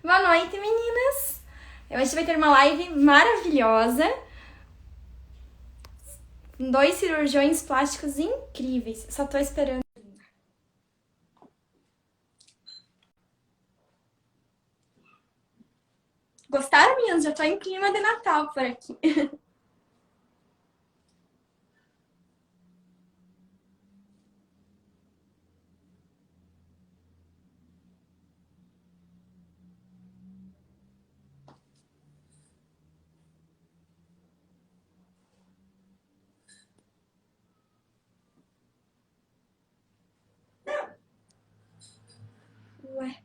Boa noite, meninas! Hoje vai ter uma live maravilhosa com dois cirurgiões plásticos incríveis. Só tô esperando. Gostaram, meninas? Já tô em clima de Natal por aqui. Ué.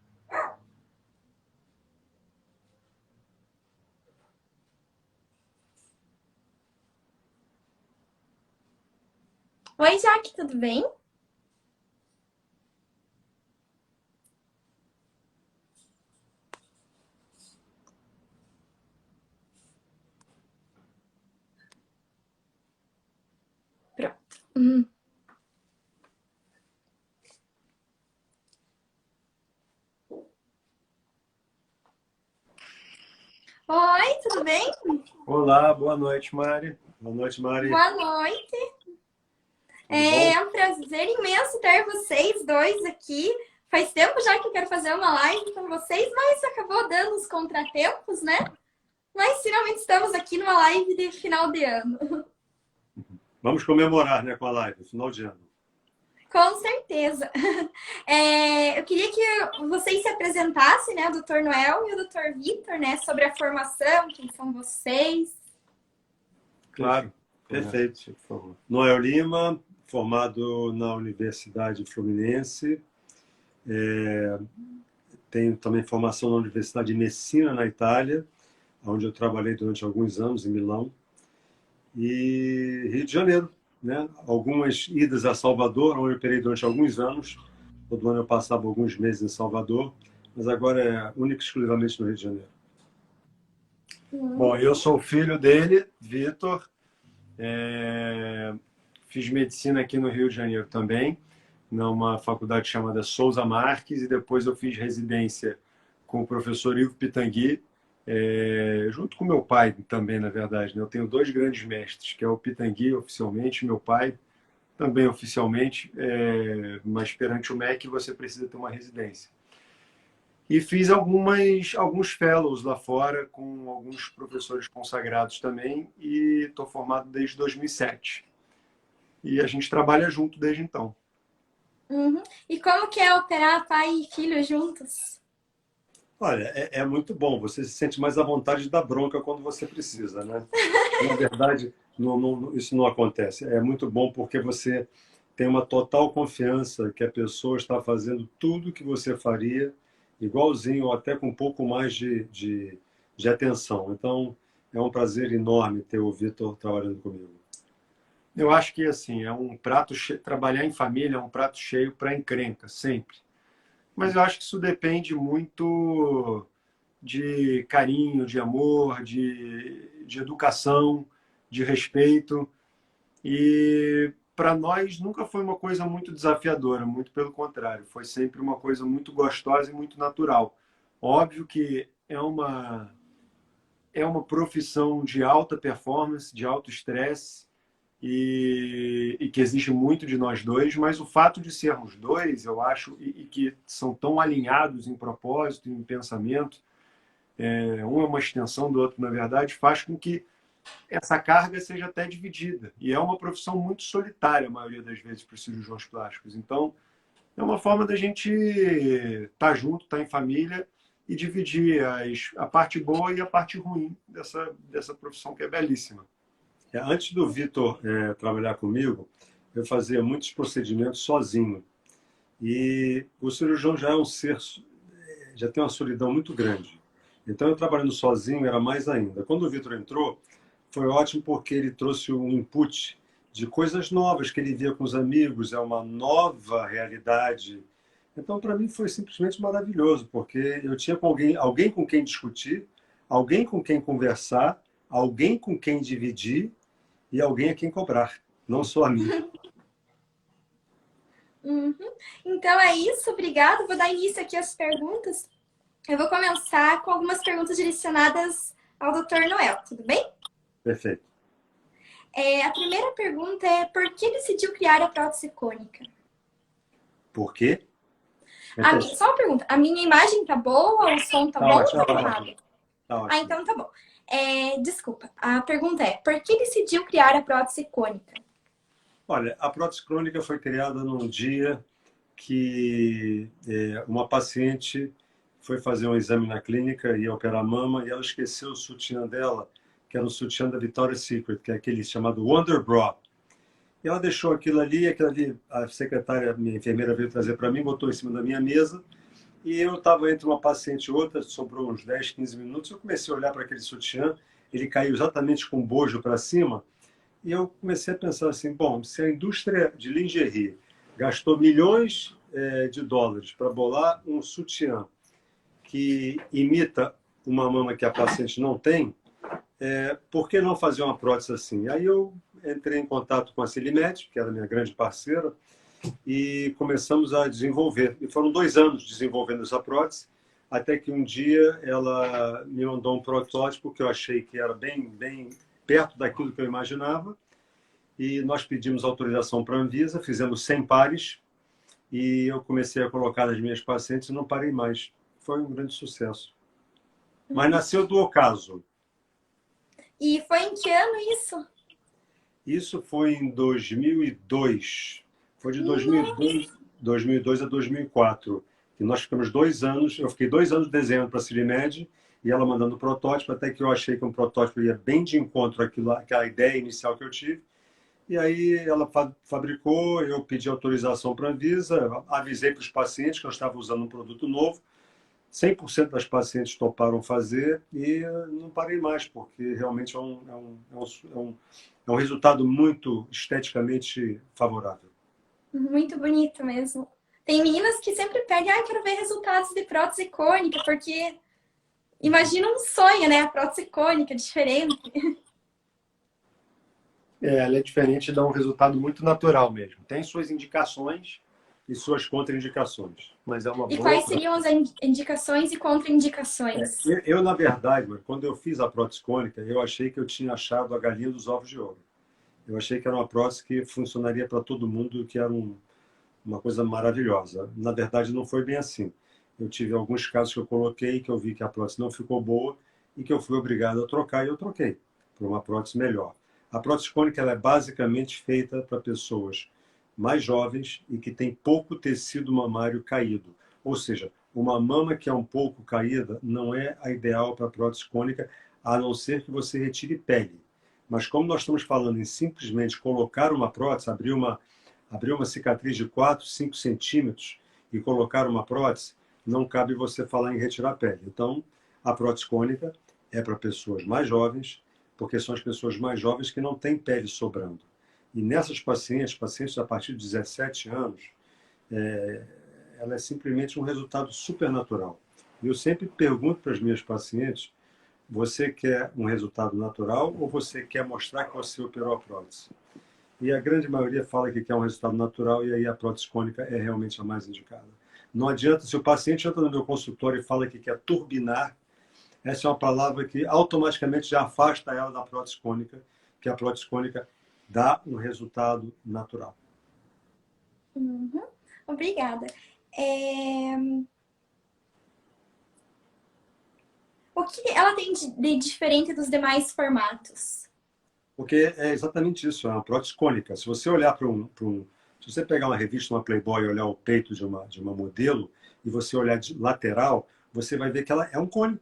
Oi, Jaque, tudo bem? Pronto. Oi, tudo bem? Olá, boa noite, Mari. Boa noite, Mari. Boa noite. Tudo bom? É um prazer imenso ter vocês dois aqui. Faz tempo já que eu quero fazer uma live com vocês, mas acabou dando os contratempos, né? Mas finalmente estamos aqui numa live de final de ano. Vamos comemorar, né, com a live, final de ano. Com certeza. Eu queria que vocês se apresentassem, né? O Dr. Noel e o Dr. Vitor, né? Sobre a formação, quem são vocês. Claro, perfeito. Por favor. Noel Lima, formado na Universidade Fluminense. Tenho também formação na Universidade de Messina, na Itália, onde eu trabalhei durante alguns anos, em Milão. E Rio de Janeiro, né? Algumas idas a Salvador, onde eu operei durante alguns anos. Todo ano eu passava alguns meses em Salvador, mas agora é única e exclusivamente no Rio de Janeiro. Bom, eu sou filho dele, Vitor. Fiz medicina aqui no Rio de Janeiro também, numa faculdade chamada Souza Marques, e depois eu fiz residência com o professor Ivo Pitangui, junto com meu pai também, na verdade. Né? Eu tenho dois grandes mestres, que é o Pitangui, oficialmente, meu pai, também oficialmente, mas perante o MEC você precisa ter uma residência. E fiz alguns fellows lá fora, com alguns professores consagrados também, e estou formado desde 2007. E a gente trabalha junto desde então. Uhum. E como que é operar pai e filho juntos? Olha, é muito bom. Você se sente mais à vontade de dar bronca quando você precisa, né? Na verdade, isso não acontece. É muito bom porque você tem uma total confiança que a pessoa está fazendo tudo que você faria, igualzinho ou até com um pouco mais de atenção. Então, é um prazer enorme ter o Vitor trabalhando comigo. Eu acho que assim é um prato cheio, trabalhar em família é um prato cheio para encrenca, sempre. Mas eu acho que isso depende muito de carinho, de amor, de educação, de respeito. E para nós nunca foi uma coisa muito desafiadora, muito pelo contrário, foi sempre uma coisa muito gostosa e muito natural. Óbvio que é uma profissão de alta performance, de alto estresse, e que existe muito de nós dois, mas o fato de sermos dois, eu acho, e que são tão alinhados em propósito, em pensamento, um é uma extensão do outro, na verdade, faz com que essa carga seja até dividida. E é uma profissão muito solitária, a maioria das vezes, para os cirurgiões plásticos. Então, é uma forma da gente estar junto, estar em família e dividir a parte boa e a parte ruim dessa profissão que é belíssima. Antes do Vitor trabalhar comigo, eu fazia muitos procedimentos sozinho. E o cirurgião já é um ser, já tem uma solidão muito grande. Então, eu trabalhando sozinho era mais ainda. Quando o Vitor entrou, foi ótimo porque ele trouxe um input de coisas novas que ele via com os amigos, é uma nova realidade. Então, para mim, foi simplesmente maravilhoso, porque eu tinha com alguém com quem discutir, alguém com quem conversar, alguém com quem dividir e alguém a quem cobrar, não só a mim. Uhum. Então é isso, obrigada. Vou dar início aqui às perguntas. Eu vou começar com algumas perguntas direcionadas ao Dr. Noel, tudo bem? Perfeito. A primeira pergunta é por que decidiu criar a prótese cônica? Por quê? Só uma pergunta, a minha imagem tá boa, o som tá bom ou Ótimo, tá tá errado? ótimo. Tá Ah, ótimo. então tá bom. Desculpa, a pergunta é, por que decidiu criar a prótese cônica? Olha, a prótese crônica foi criada num dia que uma paciente foi fazer um exame na clínica, ia operar a mama, e ela esqueceu o sutiã dela, que era o sutiã da Victoria's Secret, que é aquele chamado Wonder Bra. E ela deixou aquilo ali, a secretária, minha enfermeira veio trazer para mim, botou em cima da minha mesa, e eu estava entre uma paciente e outra, sobrou uns 10, 15 minutos, eu comecei a olhar para aquele sutiã, ele caiu exatamente com o bojo para cima, e eu comecei a pensar assim, bom, se a indústria de lingerie gastou milhões de dólares para bolar um sutiã que imita uma mama que a paciente não tem, por que não fazer uma prótese assim? Aí eu entrei em contato com a Cilimed, que era minha grande parceira, e começamos a desenvolver. E foram 2 anos desenvolvendo essa prótese, até que um dia ela me mandou um protótipo que eu achei que era bem, bem perto daquilo que eu imaginava, e nós pedimos autorização para a Anvisa, fizemos 100 pares, e eu comecei a colocar nas minhas pacientes e não parei mais. Foi um grande sucesso. Mas nasceu do ocaso. E foi em que ano isso? Isso foi em 2002. Foi de 2002 a 2004. E nós ficamos 2 anos, eu fiquei 2 anos desenhando para a Cilimed e ela mandando o protótipo, até que eu achei que um protótipo ia bem de encontro àquela ideia inicial que eu tive. E aí ela fabricou, eu pedi autorização para a Anvisa, avisei para os pacientes que eu estava usando um produto novo. 100% das pacientes toparam fazer e não parei mais, porque realmente é um resultado muito esteticamente favorável. Muito bonito mesmo. Tem meninas que sempre pedem, quero ver resultados de prótese cônica, porque imagina um sonho, né? A prótese cônica, diferente. Ela é diferente e dá um resultado muito natural mesmo. Tem suas indicações e suas contraindicações, mas é uma E boa. quais seriam as indicações e contraindicações? Na verdade, quando eu fiz a prótese cônica, eu achei que eu tinha achado a galinha dos ovos de ouro. Eu achei que era uma prótese que funcionaria para todo mundo, que era uma coisa maravilhosa. Na verdade, não foi bem assim. Eu tive alguns casos que eu coloquei, que eu vi que a prótese não ficou boa e que eu fui obrigado a trocar, e eu troquei por uma prótese melhor. A prótese cônica ela é basicamente feita para pessoas mais jovens e que têm pouco tecido mamário caído. Ou seja, uma mama que é um pouco caída não é a ideal para a prótese cônica, a não ser que você retire pele. Mas como nós estamos falando em simplesmente colocar uma prótese, abrir uma cicatriz de 4, 5 centímetros e colocar uma prótese, não cabe você falar em retirar pele. Então, a prótese cônica é para pessoas mais jovens, porque são as pessoas mais jovens que não têm pele sobrando. E nessas pacientes a partir de 17 anos, ela é simplesmente um resultado supernatural. E eu sempre pergunto para as minhas pacientes, você quer um resultado natural ou você quer mostrar que você operou a prótese? E a grande maioria fala que quer um resultado natural e aí a prótese cônica é realmente a mais indicada. Não adianta, se o paciente entra no meu consultório e fala que quer turbinar, essa é uma palavra que automaticamente já afasta ela da prótese cônica, que a prótese cônica dá um resultado natural. Uhum. Obrigada. É, O que ela tem de diferente dos demais formatos? Porque é exatamente isso, é uma prótese cônica. Se você olhar se você pegar uma revista, uma Playboy e olhar o peito de uma modelo, e você olhar de lateral, você vai ver que ela é um cone.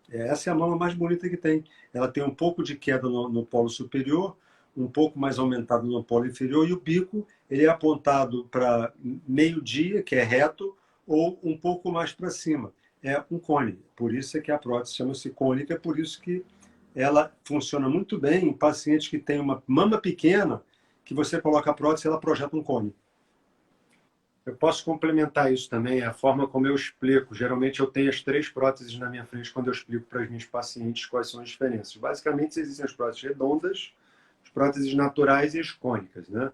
Essa é a mama mais bonita que tem. Ela tem um pouco de queda no polo superior, um pouco mais aumentado no polo inferior, e o bico ele é apontado para meio-dia, que é reto, ou um pouco mais para cima. É um cone. Por isso é que a prótese chama-se cônica, por isso que ela funciona muito bem em pacientes que têm uma mama pequena, que você coloca a prótese e ela projeta um cone. Eu posso complementar isso também, a forma como eu explico. Geralmente eu tenho as 3 próteses na minha frente quando eu explico para as minhas pacientes quais são as diferenças. Basicamente existem as próteses redondas, as próteses naturais e as cônicas, né?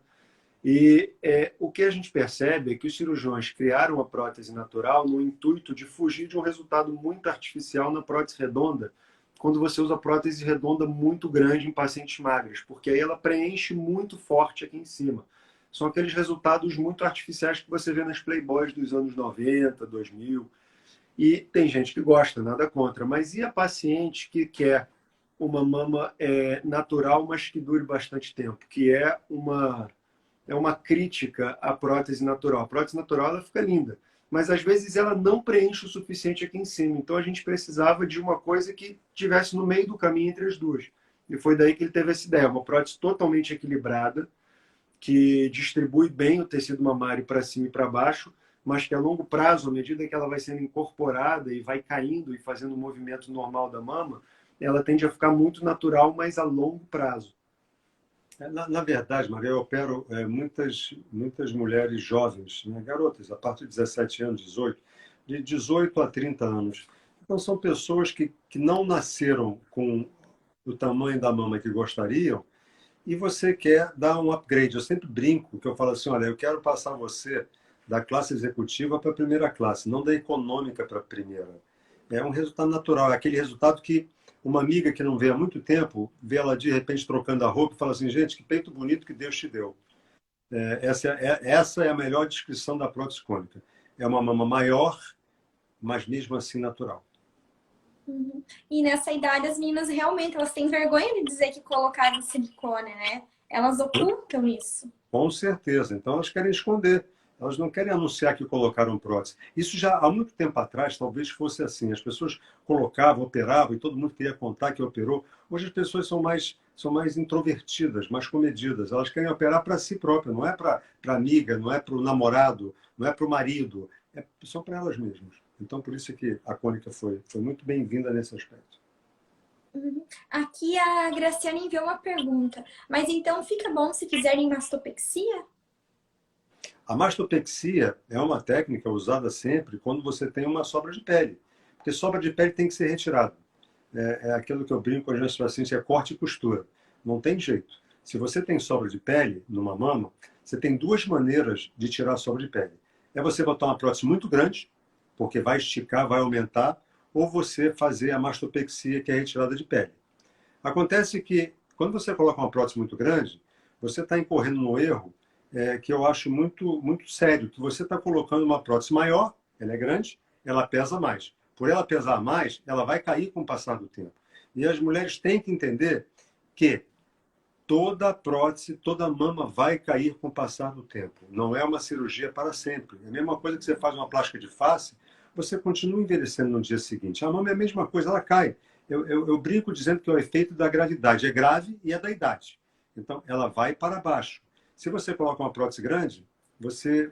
E o que a gente percebe é que os cirurgiões criaram a prótese natural no intuito de fugir de um resultado muito artificial na prótese redonda, quando você usa prótese redonda muito grande em pacientes magros, porque aí ela preenche muito forte aqui em cima. São aqueles resultados muito artificiais que você vê nas Playboys dos anos 90, 2000. E tem gente que gosta, nada contra. Mas e a paciente que quer uma mama natural, mas que dure bastante tempo? Que é uma crítica à prótese natural. A prótese natural ela fica linda, mas às vezes ela não preenche o suficiente aqui em cima. Então a gente precisava de uma coisa que tivesse no meio do caminho entre as duas. E foi daí que ele teve essa ideia, uma prótese totalmente equilibrada, que distribui bem o tecido mamário para cima e para baixo, mas que a longo prazo, à medida que ela vai sendo incorporada e vai caindo e fazendo o movimento normal da mama, ela tende a ficar muito natural, mas a longo prazo. Na verdade, Maria, eu opero muitas mulheres jovens, né, garotas, a partir de 17 anos, 18, de 18 a 30 anos. Então, são pessoas que não nasceram com o tamanho da mama que gostariam e você quer dar um upgrade. Eu sempre brinco, que eu falo assim, olha, eu quero passar você da classe executiva para a primeira classe, não da econômica para a primeira. É um resultado natural, é aquele resultado que uma amiga que não vê há muito tempo, vê ela de repente trocando a roupa e fala assim, gente, que peito bonito que Deus te deu. Essa é a melhor descrição da prótese cônica. É uma mama maior, mas mesmo assim natural. Uhum. E nessa idade as meninas realmente elas têm vergonha de dizer que colocaram silicone, né? Elas ocultam isso. Com certeza. Então elas querem esconder. Elas não querem anunciar que colocaram prótese. Isso já há muito tempo atrás talvez fosse assim. As pessoas colocavam, operavam e todo mundo queria contar que operou. Hoje as pessoas são mais introvertidas, mais comedidas. Elas querem operar para si próprias, não é para amiga, não é para o namorado, não é para o marido. É só para elas mesmas. Então por isso é que a cônica foi muito bem-vinda nesse aspecto. Uhum. Aqui a Graciane enviou uma pergunta. Mas então fica bom se fizerem mastopexia? A mastopexia é uma técnica usada sempre quando você tem uma sobra de pele. Porque sobra de pele tem que ser retirada. É aquilo que eu brinco com as minhas pacientes, é corte e costura. Não tem jeito. Se você tem sobra de pele numa mama, você tem duas maneiras de tirar a sobra de pele. É você botar uma prótese muito grande, porque vai esticar, vai aumentar, ou você fazer a mastopexia, que é a retirada de pele. Acontece que, quando você coloca uma prótese muito grande, você está incorrendo no erro que eu acho muito, muito sério, que você está colocando uma prótese maior, ela é grande, ela pesa mais. Por ela pesar mais, ela vai cair com o passar do tempo. E as mulheres têm que entender que toda prótese, toda mama vai cair com o passar do tempo. Não é uma cirurgia para sempre. É a mesma coisa que você faz uma plástica de face, você continua envelhecendo no dia seguinte. A mama é a mesma coisa, ela cai. Eu brinco dizendo que é o efeito da gravidade. É grave e é da idade. Então, ela vai para baixo. Se você coloca uma prótese grande, você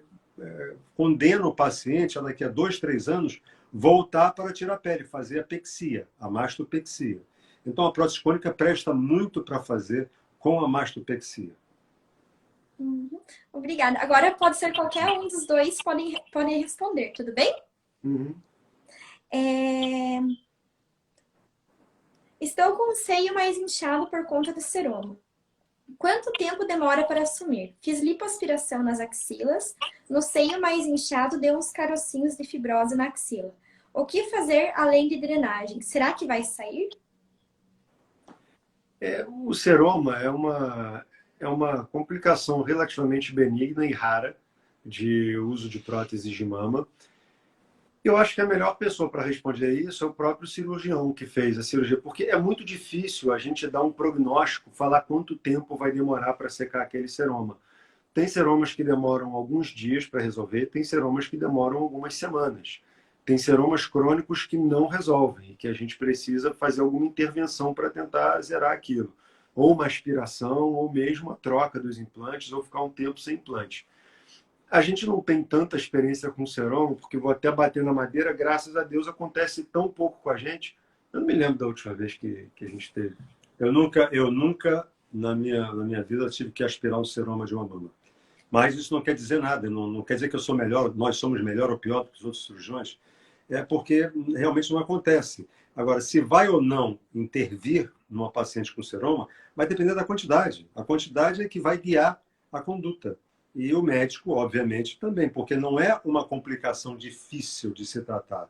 condena o paciente a daqui a 2, 3 anos voltar para tirar a pele, fazer a pexia, a mastopexia. Então, a prótese cônica presta muito para fazer com a mastopexia. Uhum. Obrigada. Agora pode ser qualquer um dos dois, podem responder, tudo bem? Uhum. Estou com o seio mais inchado por conta do seroma. Quanto tempo demora para assumir? Fiz lipoaspiração nas axilas. No seio mais inchado, deu uns carocinhos de fibrose na axila. O que fazer além de drenagem? Será que vai sair? O seroma é uma complicação relativamente benigna e rara de uso de próteses de mama. Eu acho que a melhor pessoa para responder isso é o próprio cirurgião que fez a cirurgia, porque é muito difícil a gente dar um prognóstico, falar quanto tempo vai demorar para secar aquele seroma. Tem seromas que demoram alguns dias para resolver, tem seromas que demoram algumas semanas. Tem seromas crônicos que não resolvem, que a gente precisa fazer alguma intervenção para tentar zerar aquilo. Ou uma aspiração, ou mesmo a troca dos implantes, ou ficar um tempo sem implante. A gente não tem tanta experiência com seroma, porque vou até bater na madeira, graças a Deus acontece tão pouco com a gente. Eu não me lembro da última vez que a gente teve. Eu nunca na minha vida tive que aspirar um seroma de uma mama. Mas isso não quer dizer nada, não quer dizer que eu sou melhor, nós somos melhor ou pior do que os outros cirurgiões. É porque realmente não acontece. Agora, se vai ou não intervir numa paciente com seroma, vai depender da quantidade. A quantidade é que vai guiar a conduta. E o médico, obviamente, também, porque não é uma complicação difícil de se tratar,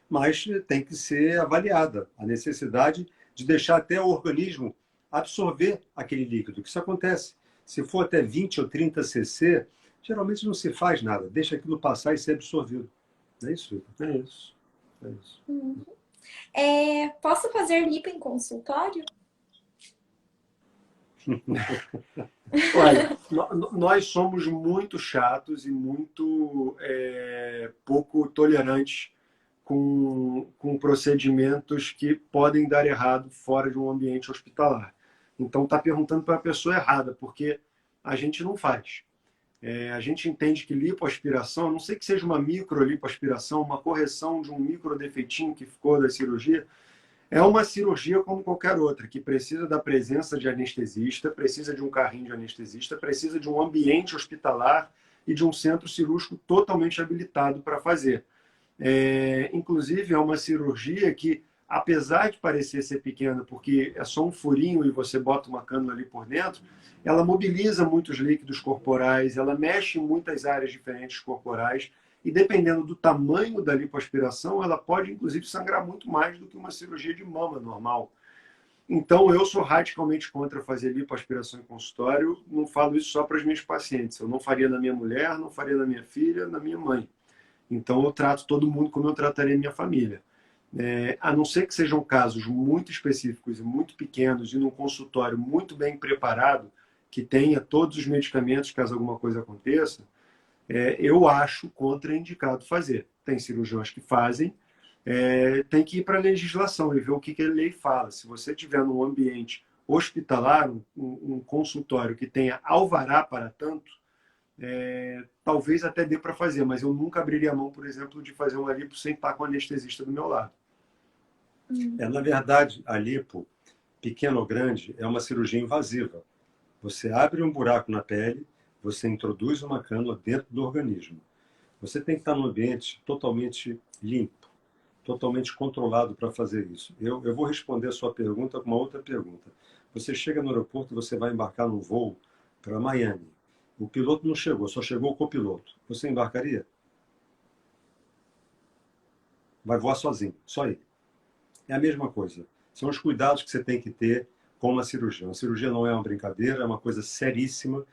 mas tem que ser avaliada a necessidade de deixar até o organismo absorver aquele líquido, que isso acontece. Se for até 20 ou 30 cc, geralmente não se faz nada, deixa aquilo passar e ser absorvido. É isso, Vitor? É isso. É isso. Posso fazer lipo em consultório? Olha, nós somos muito chatos e muito pouco tolerantes com procedimentos que podem dar errado fora de um ambiente hospitalar. Então, está perguntando para a pessoa errada, porque a gente não faz. A gente entende que lipoaspiração, a não sei que seja uma microlipoaspiração, uma correção de um microdefeitinho que ficou da cirurgia, é uma cirurgia como qualquer outra, que precisa da presença de anestesista, precisa de um carrinho de anestesista, precisa de um ambiente hospitalar e de um centro cirúrgico totalmente habilitado para fazer. Inclusive, é uma cirurgia que, apesar de parecer ser pequena, porque é só um furinho e você bota uma cânula ali por dentro, ela mobiliza muitos líquidos corporais, ela mexe em muitas áreas diferentes corporais, e dependendo do tamanho da lipoaspiração, ela pode, inclusive, sangrar muito mais do que uma cirurgia de mama normal. Então, eu sou radicalmente contra fazer lipoaspiração em consultório, não falo isso só para as minhas pacientes. Eu não faria na minha mulher, não faria na minha filha, na minha mãe. Então, eu trato todo mundo como eu trataria minha família. A não ser que sejam casos muito específicos e muito pequenos e num consultório muito bem preparado, que tenha todos os medicamentos caso alguma coisa aconteça, eu acho contraindicado fazer. Tem cirurgiões que fazem, tem que ir para a legislação e ver o que a lei fala. Se você tiver num ambiente hospitalar, um consultório que tenha alvará para tanto, talvez até dê para fazer, mas eu nunca abriria a mão, por exemplo, de fazer uma lipo sem estar com o anestesista do meu lado. Na verdade, a lipo, pequena ou grande, é uma cirurgia invasiva. Você abre um buraco na pele, você introduz uma cânula dentro do organismo. Você tem que estar num ambiente totalmente limpo, totalmente controlado para fazer isso. Eu vou responder a sua pergunta com uma outra pergunta. Você chega no aeroporto e você vai embarcar num voo para Miami. O piloto não chegou, só chegou o copiloto. Você embarcaria? Vai voar sozinho, só ele. É a mesma coisa. São os cuidados que você tem que ter com uma cirurgia. Uma cirurgia não é uma brincadeira, é uma coisa seríssima.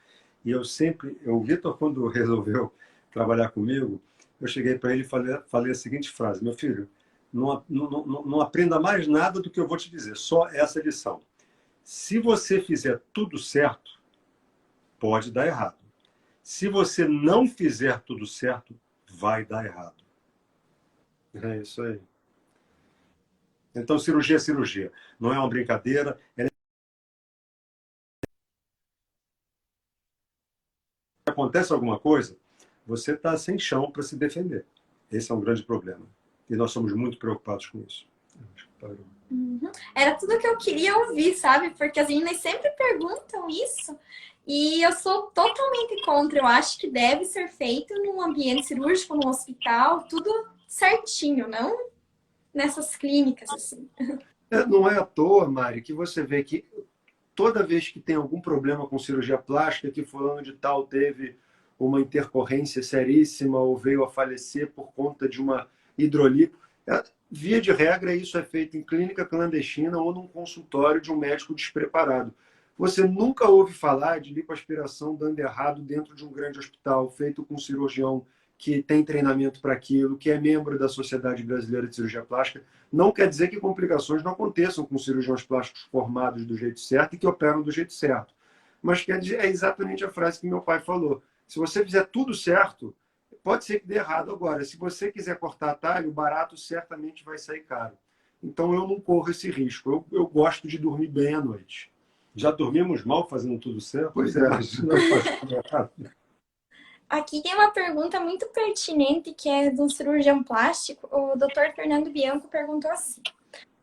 E o Vitor, quando resolveu trabalhar comigo, eu cheguei para ele e falei a seguinte frase: meu filho, não aprenda mais nada do que eu vou te dizer, só essa lição. Se você fizer tudo certo, pode dar errado. Se você não fizer tudo certo, vai dar errado. É isso aí. Então, cirurgia é cirurgia. Não é uma brincadeira. Acontece alguma coisa, você está sem chão para se defender. Esse é um grande problema. E nós somos muito preocupados com isso. Era tudo que eu queria ouvir, sabe? Porque as meninas sempre perguntam isso. E eu sou totalmente contra. Eu acho que deve ser feito num ambiente cirúrgico, num hospital, tudo certinho, não nessas clínicas, assim. Não é à toa, Mari, que você vê que toda vez que tem algum problema com cirurgia plástica, que fulano de tal teve uma intercorrência seríssima ou veio a falecer por conta de uma hidrolipo, via de regra, isso é feito em clínica clandestina ou num consultório de um médico despreparado. Você nunca ouve falar de lipoaspiração dando errado dentro de um grande hospital, feito com um cirurgião que tem treinamento para aquilo, que é membro da Sociedade Brasileira de Cirurgia Plástica. Não quer dizer que complicações não aconteçam com cirurgiões plásticos formados do jeito certo e que operam do jeito certo. Mas quer dizer, é exatamente a frase que meu pai falou. Se você fizer tudo certo, pode ser que dê errado agora. Se você quiser cortar atalho, o barato certamente vai sair caro. Então eu não corro esse risco. Eu gosto de dormir bem à noite. Já dormimos mal fazendo tudo certo? Pois é. Imagina fazer tudo errado. Aqui tem uma pergunta muito pertinente que é de um cirurgião plástico. O Dr. Fernando Bianco perguntou assim: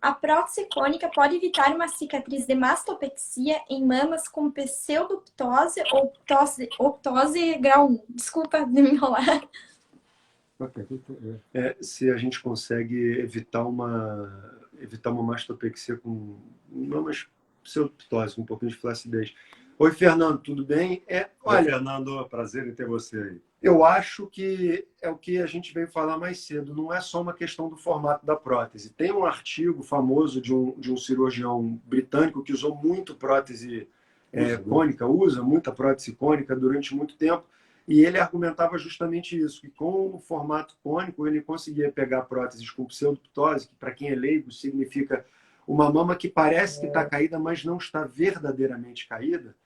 a prótese cônica pode evitar uma cicatriz de mastopexia em mamas com pseudoptose ou ptose grau 1? Desculpa de me enrolar. Se a gente consegue evitar uma mastopexia com mamas pseudoptose, com um pouquinho de flacidez. Oi, Fernando, tudo bem? Oi, Olha, Fernando, prazer em ter você aí. eu acho que é o que a gente veio falar mais cedo, não é só uma questão do formato da prótese. Tem um artigo famoso de um cirurgião britânico que usou muito prótese Uso, né? cônica, usa muita prótese cônica durante muito tempo, e ele argumentava justamente isso, que com o formato cônico ele conseguia pegar próteses com pseudoptose, que para quem é leigo significa uma mama que parece que está caída, mas não está verdadeiramente caída,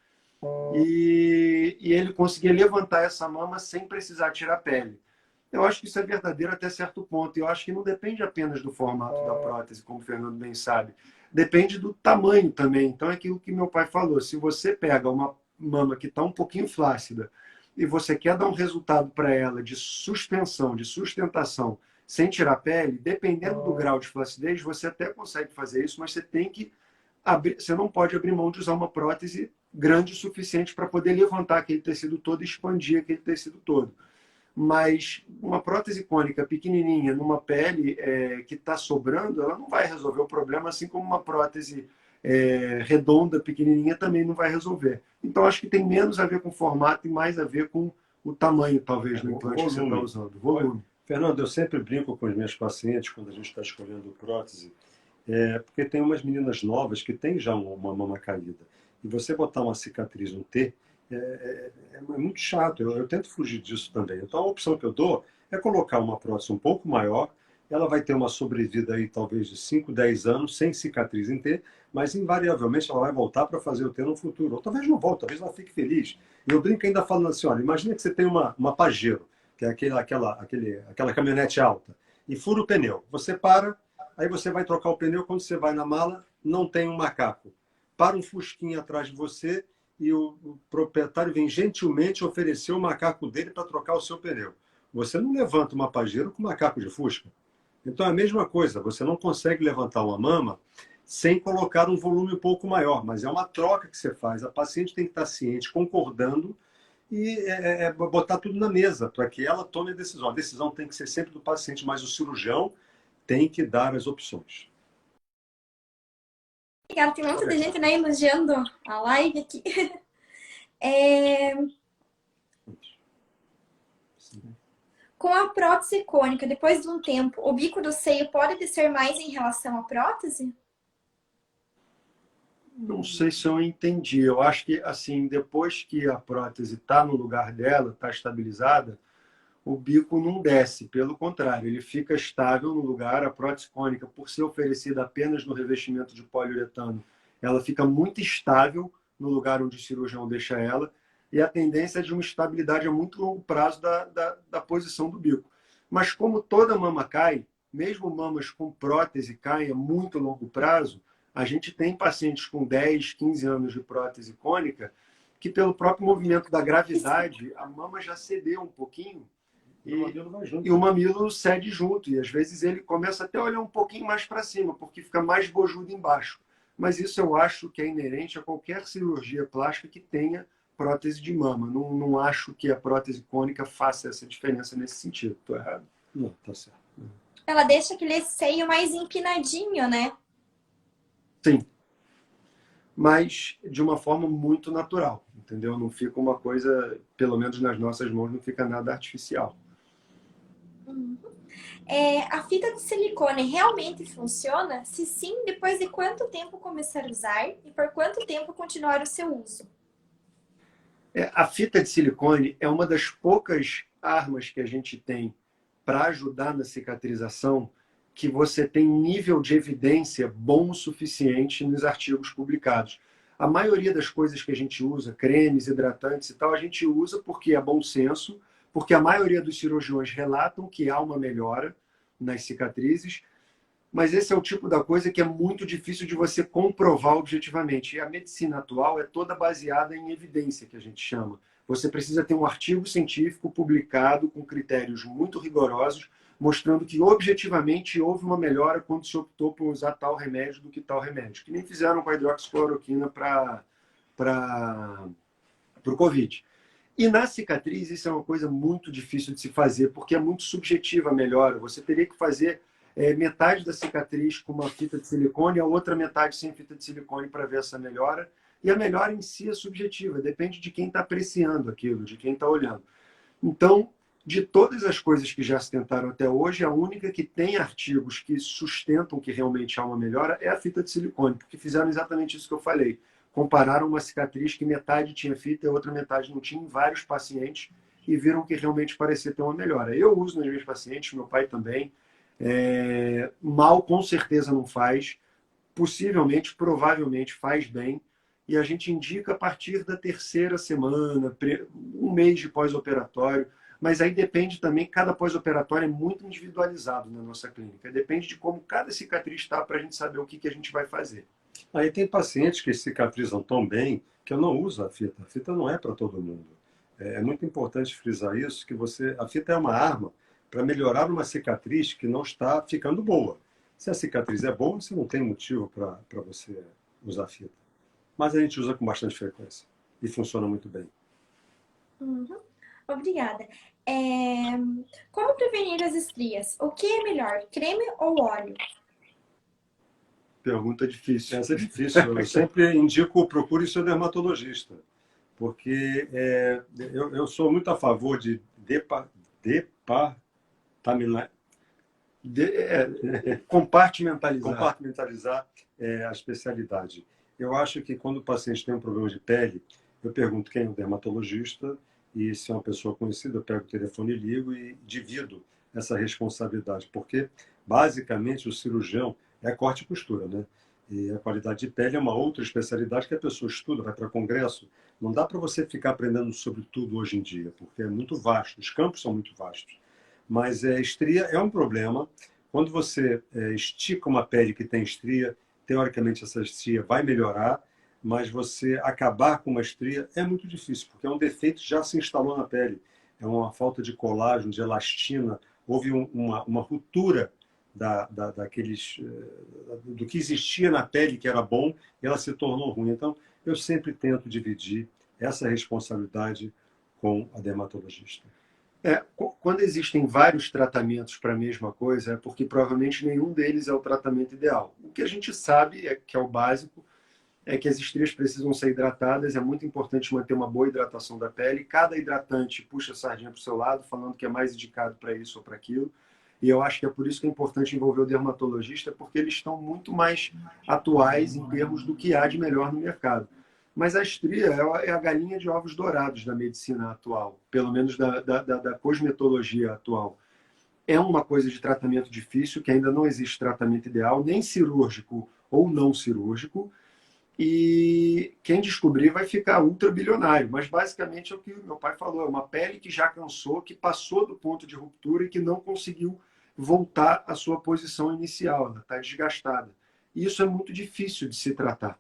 e ele conseguia levantar essa mama sem precisar tirar a pele. Eu acho que isso é verdadeiro até certo ponto. Eu acho que não depende apenas do formato da prótese, como o Fernando bem sabe. Depende do tamanho também. Então, é aquilo que meu pai falou. Se você pega uma mama que está um pouquinho flácida e você quer dar um resultado para ela de suspensão, de sustentação, sem tirar a pele, dependendo do grau de flacidez, você até consegue fazer isso, mas você tem que você não pode abrir mão de usar uma prótese grande o suficiente para poder levantar aquele tecido todo e expandir aquele tecido todo. Mas uma prótese cônica pequenininha numa pele que está sobrando, ela não vai resolver o problema, assim como uma prótese redonda, pequenininha, também não vai resolver. Então, acho que tem menos a ver com o formato e mais a ver com o tamanho, talvez, do implante que você está usando. Volume. Fernando, eu sempre brinco com os meus pacientes quando a gente está escolhendo prótese, porque tem umas meninas novas que têm já uma mama caída. E você botar uma cicatriz no T é muito chato. Eu tento fugir disso também. Então, a opção que eu dou é colocar uma prótese um pouco maior. Ela vai ter uma sobrevida aí, talvez, de 5, 10 anos, sem cicatriz em T, mas invariavelmente ela vai voltar para fazer o T no futuro. Ou talvez não volte, talvez ela fique feliz. E eu brinco ainda falando assim, olha, imagina que você tem uma Pajero, que é aquela caminhonete alta, e fura o pneu. Você para, aí você vai trocar o pneu, quando você vai na mala, não tem um macaco. Para um fusquinha atrás de você e o proprietário vem gentilmente oferecer o macaco dele para trocar o seu pneu. Você não levanta uma Pajero com macaco de fusca. Então é a mesma coisa, você não consegue levantar uma mama sem colocar um volume um pouco maior, mas é uma troca que você faz. A paciente tem que estar ciente, concordando e botar tudo na mesa para que ela tome a decisão. A decisão tem que ser sempre do paciente, mas o cirurgião tem que dar as opções. Obrigada, tem muita gente, né, elogiando a live aqui. É, Com a prótese cônica, depois de um tempo, o bico do seio pode descer mais em relação à prótese? Não sei se eu entendi. Eu acho que, assim, depois que a prótese está no lugar dela, está estabilizada, o bico não desce. Pelo contrário, ele fica estável no lugar. A prótese cônica, por ser oferecida apenas no revestimento de poliuretano, ela fica muito estável no lugar onde o cirurgião deixa ela. E a tendência é de uma estabilidade a muito longo prazo da posição do bico. Mas como toda mama cai, mesmo mamas com prótese caem a muito longo prazo, a gente tem pacientes com 10, 15 anos de prótese cônica que, pelo próprio movimento da gravidade, a mama já cedeu um pouquinho e o mamilo cede junto. E às vezes ele começa até a olhar um pouquinho mais para cima, porque fica mais bojudo embaixo. Mas isso eu acho que é inerente a qualquer cirurgia plástica que tenha prótese de mama. Não acho que a prótese cônica faça essa diferença nesse sentido. Estou errado? Não, tá certo. Ela deixa aquele seio mais empinadinho, né? Sim. Mas de uma forma muito natural, entendeu? Não fica uma coisa, pelo menos nas nossas mãos, não fica nada artificial. A fita de silicone realmente funciona? Se sim, depois de quanto tempo começar a usar e por quanto tempo continuar o seu uso? A fita de silicone é uma das poucas armas que a gente tem para ajudar na cicatrização que você tem nível de evidência bom o suficiente nos artigos publicados. A maioria das coisas que a gente usa, cremes, hidratantes e tal, a gente usa porque é bom senso, porque a maioria dos cirurgiões relatam que há uma melhora nas cicatrizes, mas esse é o tipo da coisa que é muito difícil de você comprovar objetivamente. E a medicina atual é toda baseada em evidência, que a gente chama. Você precisa ter um artigo científico publicado com critérios muito rigorosos, mostrando que objetivamente houve uma melhora quando se optou por usar tal remédio do que tal remédio. Que nem fizeram com a hidroxicloroquina para o Covid. E na cicatriz isso é uma coisa muito difícil de se fazer, porque é muito subjetiva a melhora. Você teria que fazer metade da cicatriz com uma fita de silicone, a outra metade sem fita de silicone para ver essa melhora. E a melhora em si é subjetiva, depende de quem está apreciando aquilo, de quem está olhando. Então, de todas as coisas que já se tentaram até hoje, a única que tem artigos que sustentam que realmente há uma melhora é a fita de silicone, porque fizeram exatamente isso que eu falei. Compararam uma cicatriz que metade tinha fita e a outra metade não tinha em vários pacientes e viram que realmente parecia ter uma melhora. Eu uso nos meus pacientes, meu pai também. Mal, com certeza não faz. Possivelmente, provavelmente faz bem. E a gente indica a partir da terceira semana, um mês de pós-operatório. Mas aí depende também, cada pós-operatório é muito individualizado na nossa clínica. Depende de como cada cicatriz está para a gente saber o que a gente vai fazer. Aí tem pacientes que cicatrizam tão bem que eu não uso a fita. A fita não é para todo mundo. É muito importante frisar isso, que a fita é uma arma para melhorar uma cicatriz que não está ficando boa. Se a cicatriz é boa, você não tem motivo para você usar a fita. Mas a gente usa com bastante frequência e funciona muito bem. Uhum. Obrigada. Como prevenir as estrias? O que é melhor, creme ou óleo? Pergunta difícil. Essa é difícil. Eu sempre indico, procure seu dermatologista. Porque eu sou muito a favor de compartimentalizar a especialidade. Eu acho que quando o paciente tem um problema de pele, eu pergunto quem é o dermatologista e se é uma pessoa conhecida, eu pego o telefone e ligo e divido essa responsabilidade, porque basicamente o cirurgião é corte e costura, né? E a qualidade de pele é uma outra especialidade que a pessoa estuda, vai para congresso. Não dá para você ficar aprendendo sobre tudo hoje em dia, porque é muito vasto, os campos são muito vastos. Mas estria é um problema. Quando você estica uma pele que tem estria, teoricamente essa estria vai melhorar, mas você acabar com uma estria é muito difícil, porque é um defeito que já se instalou na pele. É uma falta de colágeno, de elastina, houve uma ruptura do que existia na pele que era bom e ela se tornou ruim. Então, eu sempre tento dividir essa responsabilidade com a dermatologista. Quando existem vários tratamentos para a mesma coisa, é porque provavelmente nenhum deles é o tratamento ideal. O que a gente sabe, que é o básico, é que as estrias precisam ser hidratadas, é muito importante manter uma boa hidratação da pele. Cada hidratante puxa a sardinha para o seu lado, falando que é mais indicado para isso ou para aquilo. E eu acho que é por isso que é importante envolver o dermatologista, porque eles estão muito mais atuais em termos do que há de melhor no mercado. Mas a estria é a galinha de ovos dourados da medicina atual, pelo menos da cosmetologia atual. É uma coisa de tratamento difícil, que ainda não existe tratamento ideal, nem cirúrgico ou não cirúrgico, e quem descobrir vai ficar ultra bilionário. Mas basicamente é o que meu pai falou, é uma pele que já cansou, que passou do ponto de ruptura e que não conseguiu voltar à sua posição inicial, ela está desgastada. E isso é muito difícil de se tratar.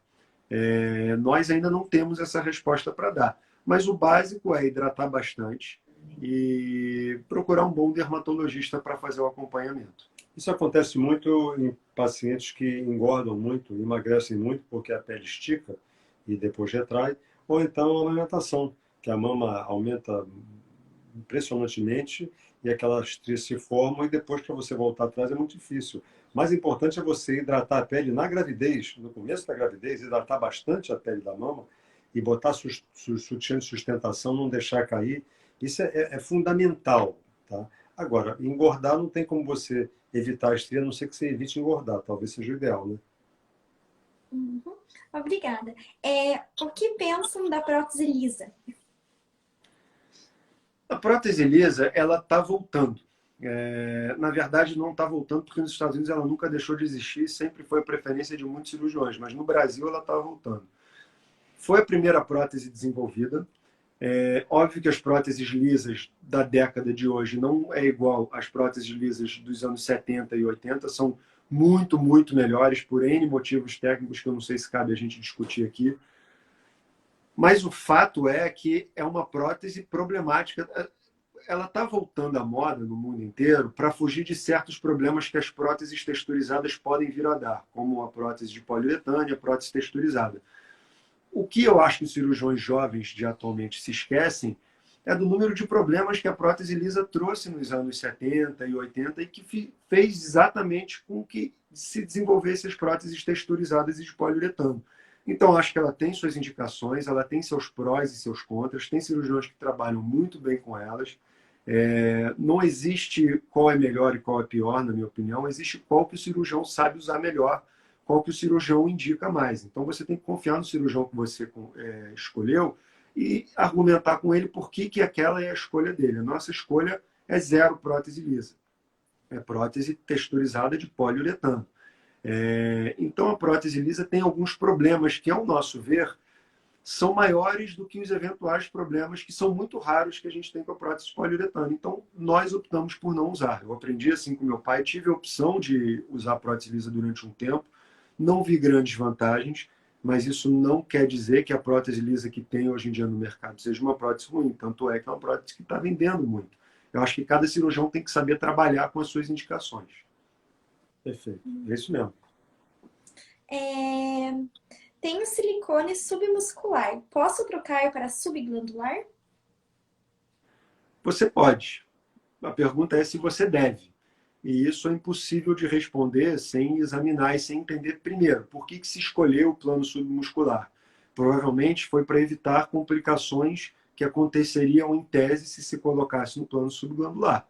Nós ainda não temos essa resposta para dar. Mas o básico é hidratar bastante e procurar um bom dermatologista para fazer o acompanhamento. Isso acontece muito em pacientes que engordam muito, emagrecem muito porque a pele estica e depois retrai, ou então a amamentação, que a mama aumenta impressionantemente e aquelas estrias se formam e depois para você voltar atrás é muito difícil. O mais importante é você hidratar a pele na gravidez, no começo da gravidez, hidratar bastante a pele da mama e botar sutiã de sustentação, não deixar cair. Isso é fundamental, tá? Agora, engordar não tem como você evitar a estria, a não ser que você evite engordar. Talvez seja o ideal, né? Uhum. Obrigada. O que pensam da prótese lisa? A prótese lisa, ela está voltando. Na verdade, não está voltando porque nos Estados Unidos ela nunca deixou de existir, sempre foi a preferência de muitos cirurgiões, mas no Brasil ela está voltando. Foi a primeira prótese desenvolvida. Óbvio que as próteses lisas da década de hoje não é igual às próteses lisas dos anos 70 e 80, são muito, muito melhores por N motivos técnicos que eu não sei se cabe a gente discutir aqui. Mas o fato é que é uma prótese problemática. Ela está voltando à moda no mundo inteiro para fugir de certos problemas que as próteses texturizadas podem vir a dar, como a prótese de poliuretano e a prótese texturizada. O que eu acho que os cirurgiões jovens de atualmente se esquecem é do número de problemas que a prótese lisa trouxe nos anos 70 e 80 e que fez exatamente com que se desenvolvessem as próteses texturizadas e de poliuretano. Então, acho que ela tem suas indicações, ela tem seus prós e seus contras, tem cirurgiões que trabalham muito bem com elas. Não existe qual é melhor e qual é pior, na minha opinião, existe qual que o cirurgião sabe usar melhor, qual que o cirurgião indica mais. Então, você tem que confiar no cirurgião que você escolheu e argumentar com ele por que aquela é a escolha dele. A nossa escolha é zero prótese lisa. É prótese texturizada de poliuretano. Então, a prótese lisa tem alguns problemas que, ao nosso ver, são maiores do que os eventuais problemas que são muito raros que a gente tem com a prótese de poliuretano. Então, nós optamos por não usar. Eu aprendi assim com meu pai, tive a opção de usar a prótese lisa durante um tempo, não vi grandes vantagens, mas isso não quer dizer que a prótese lisa que tem hoje em dia no mercado seja uma prótese ruim. Tanto é que é uma prótese que está vendendo muito. Eu acho que cada cirurgião tem que saber trabalhar com as suas indicações. Perfeito. É isso mesmo. Tenho silicone submuscular. Posso trocar para subglandular? Você pode. A pergunta é se você deve. E isso é impossível de responder sem examinar e sem entender primeiro por que se escolheu o plano submuscular. Provavelmente foi para evitar complicações que aconteceriam em tese se colocasse no plano subglandular.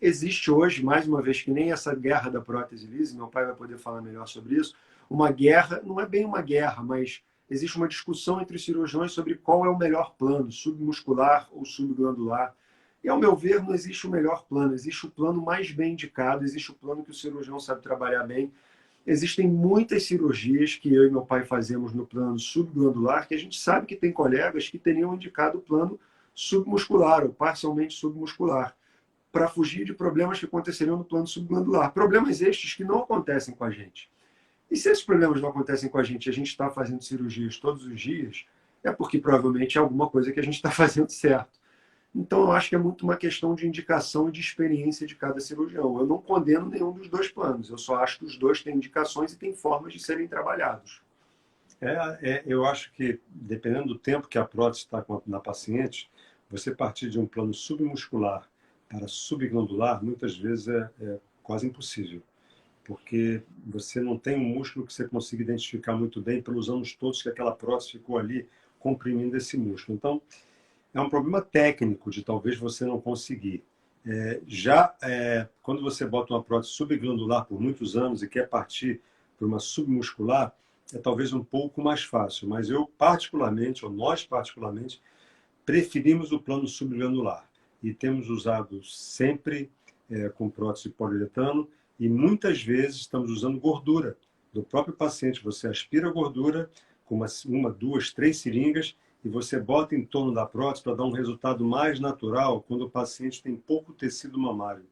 Existe hoje, mais uma vez, que nem essa guerra da prótese lisa, meu pai vai poder falar melhor sobre isso, uma guerra, não é bem uma guerra, mas existe uma discussão entre os cirurgiões sobre qual é o melhor plano, submuscular ou subglandular. E, ao meu ver, não existe o melhor plano, existe o plano mais bem indicado, existe o plano que o cirurgião sabe trabalhar bem. Existem muitas cirurgias que eu e meu pai fazemos no plano subglandular, que a gente sabe que tem colegas que teriam indicado o plano submuscular ou parcialmente submuscular, para fugir de problemas que aconteceriam no plano subglandular. Problemas estes que não acontecem com a gente. E se esses problemas não acontecem com a gente está fazendo cirurgias todos os dias, é porque provavelmente é alguma coisa que a gente está fazendo certo. Então, eu acho que é muito uma questão de indicação e de experiência de cada cirurgião. Eu não condeno nenhum dos dois planos. Eu só acho que os dois têm indicações e têm formas de serem trabalhados. Eu acho que, dependendo do tempo que a prótese está na paciente, você partir de um plano submuscular para subglandular, muitas vezes é quase impossível. Porque você não tem um músculo que você consiga identificar muito bem pelos anos todos que aquela prótese ficou ali comprimindo esse músculo. Então, é um problema técnico de talvez você não conseguir. Quando você bota uma prótese subglandular por muitos anos e quer partir para uma submuscular, é talvez um pouco mais fácil. Mas eu particularmente, ou nós particularmente, preferimos o plano subglandular. E temos usado sempre com prótese de poliuretano e muitas vezes estamos usando gordura do próprio paciente. Você aspira a gordura com uma, duas, três seringas e você bota em torno da prótese para dar um resultado mais natural quando o paciente tem pouco tecido mamário.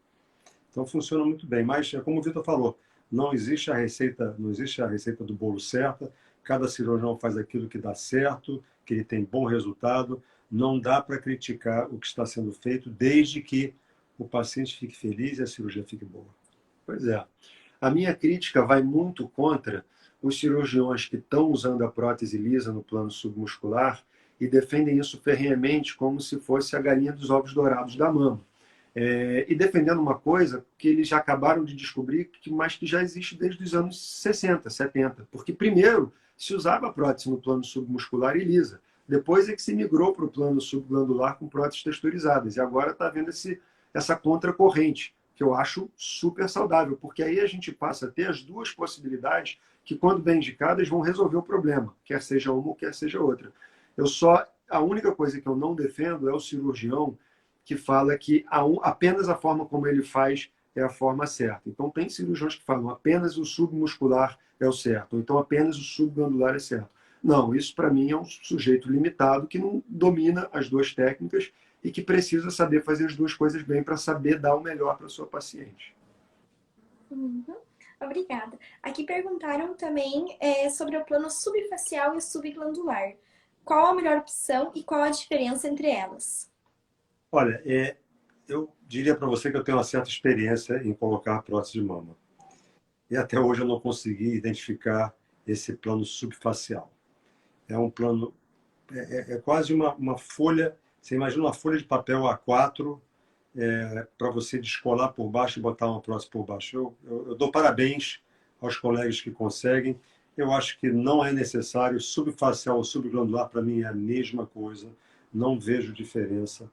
Então funciona muito bem, mas é como o Vitor falou, não existe a receita do bolo certa, cada cirurgião faz aquilo que dá certo, que ele tem bom resultado, não dá para criticar o que está sendo feito desde que o paciente fique feliz e a cirurgia fique boa. Pois é. A minha crítica vai muito contra os cirurgiões que estão usando a prótese lisa no plano submuscular e defendem isso ferrenhamente como se fosse a galinha dos ovos dourados da mama. E defendendo uma coisa que eles já acabaram de descobrir, mas que já existe desde os anos 60, 70. Porque primeiro se usava a prótese no plano submuscular e lisa. Depois é que se migrou para o plano subglandular com próteses texturizadas. E agora está havendo essa contracorrente, que eu acho super saudável, porque aí a gente passa a ter as duas possibilidades que, quando bem indicadas, vão resolver o problema, quer seja uma ou quer seja outra. A única coisa que eu não defendo é o cirurgião que fala que apenas a forma como ele faz é a forma certa. Então, tem cirurgiões que falam apenas o submuscular é o certo, ou então apenas o subglandular é certo. Não, isso para mim é um sujeito limitado que não domina as duas técnicas e que precisa saber fazer as duas coisas bem para saber dar o melhor para a sua paciente. Uhum. Obrigada. Aqui perguntaram também sobre o plano subfacial e subglandular. Qual a melhor opção e qual a diferença entre elas? Olha, eu diria para você que eu tenho uma certa experiência em colocar prótese de mama. E até hoje eu não consegui identificar esse plano subfacial. É um plano, quase uma folha, você imagina uma folha de papel A4 para você descolar por baixo e botar uma prótese por baixo. Eu dou parabéns aos colegas que conseguem. Eu acho que não é necessário. Subfacial ou subglandular, para mim, é a mesma coisa. Não vejo diferença.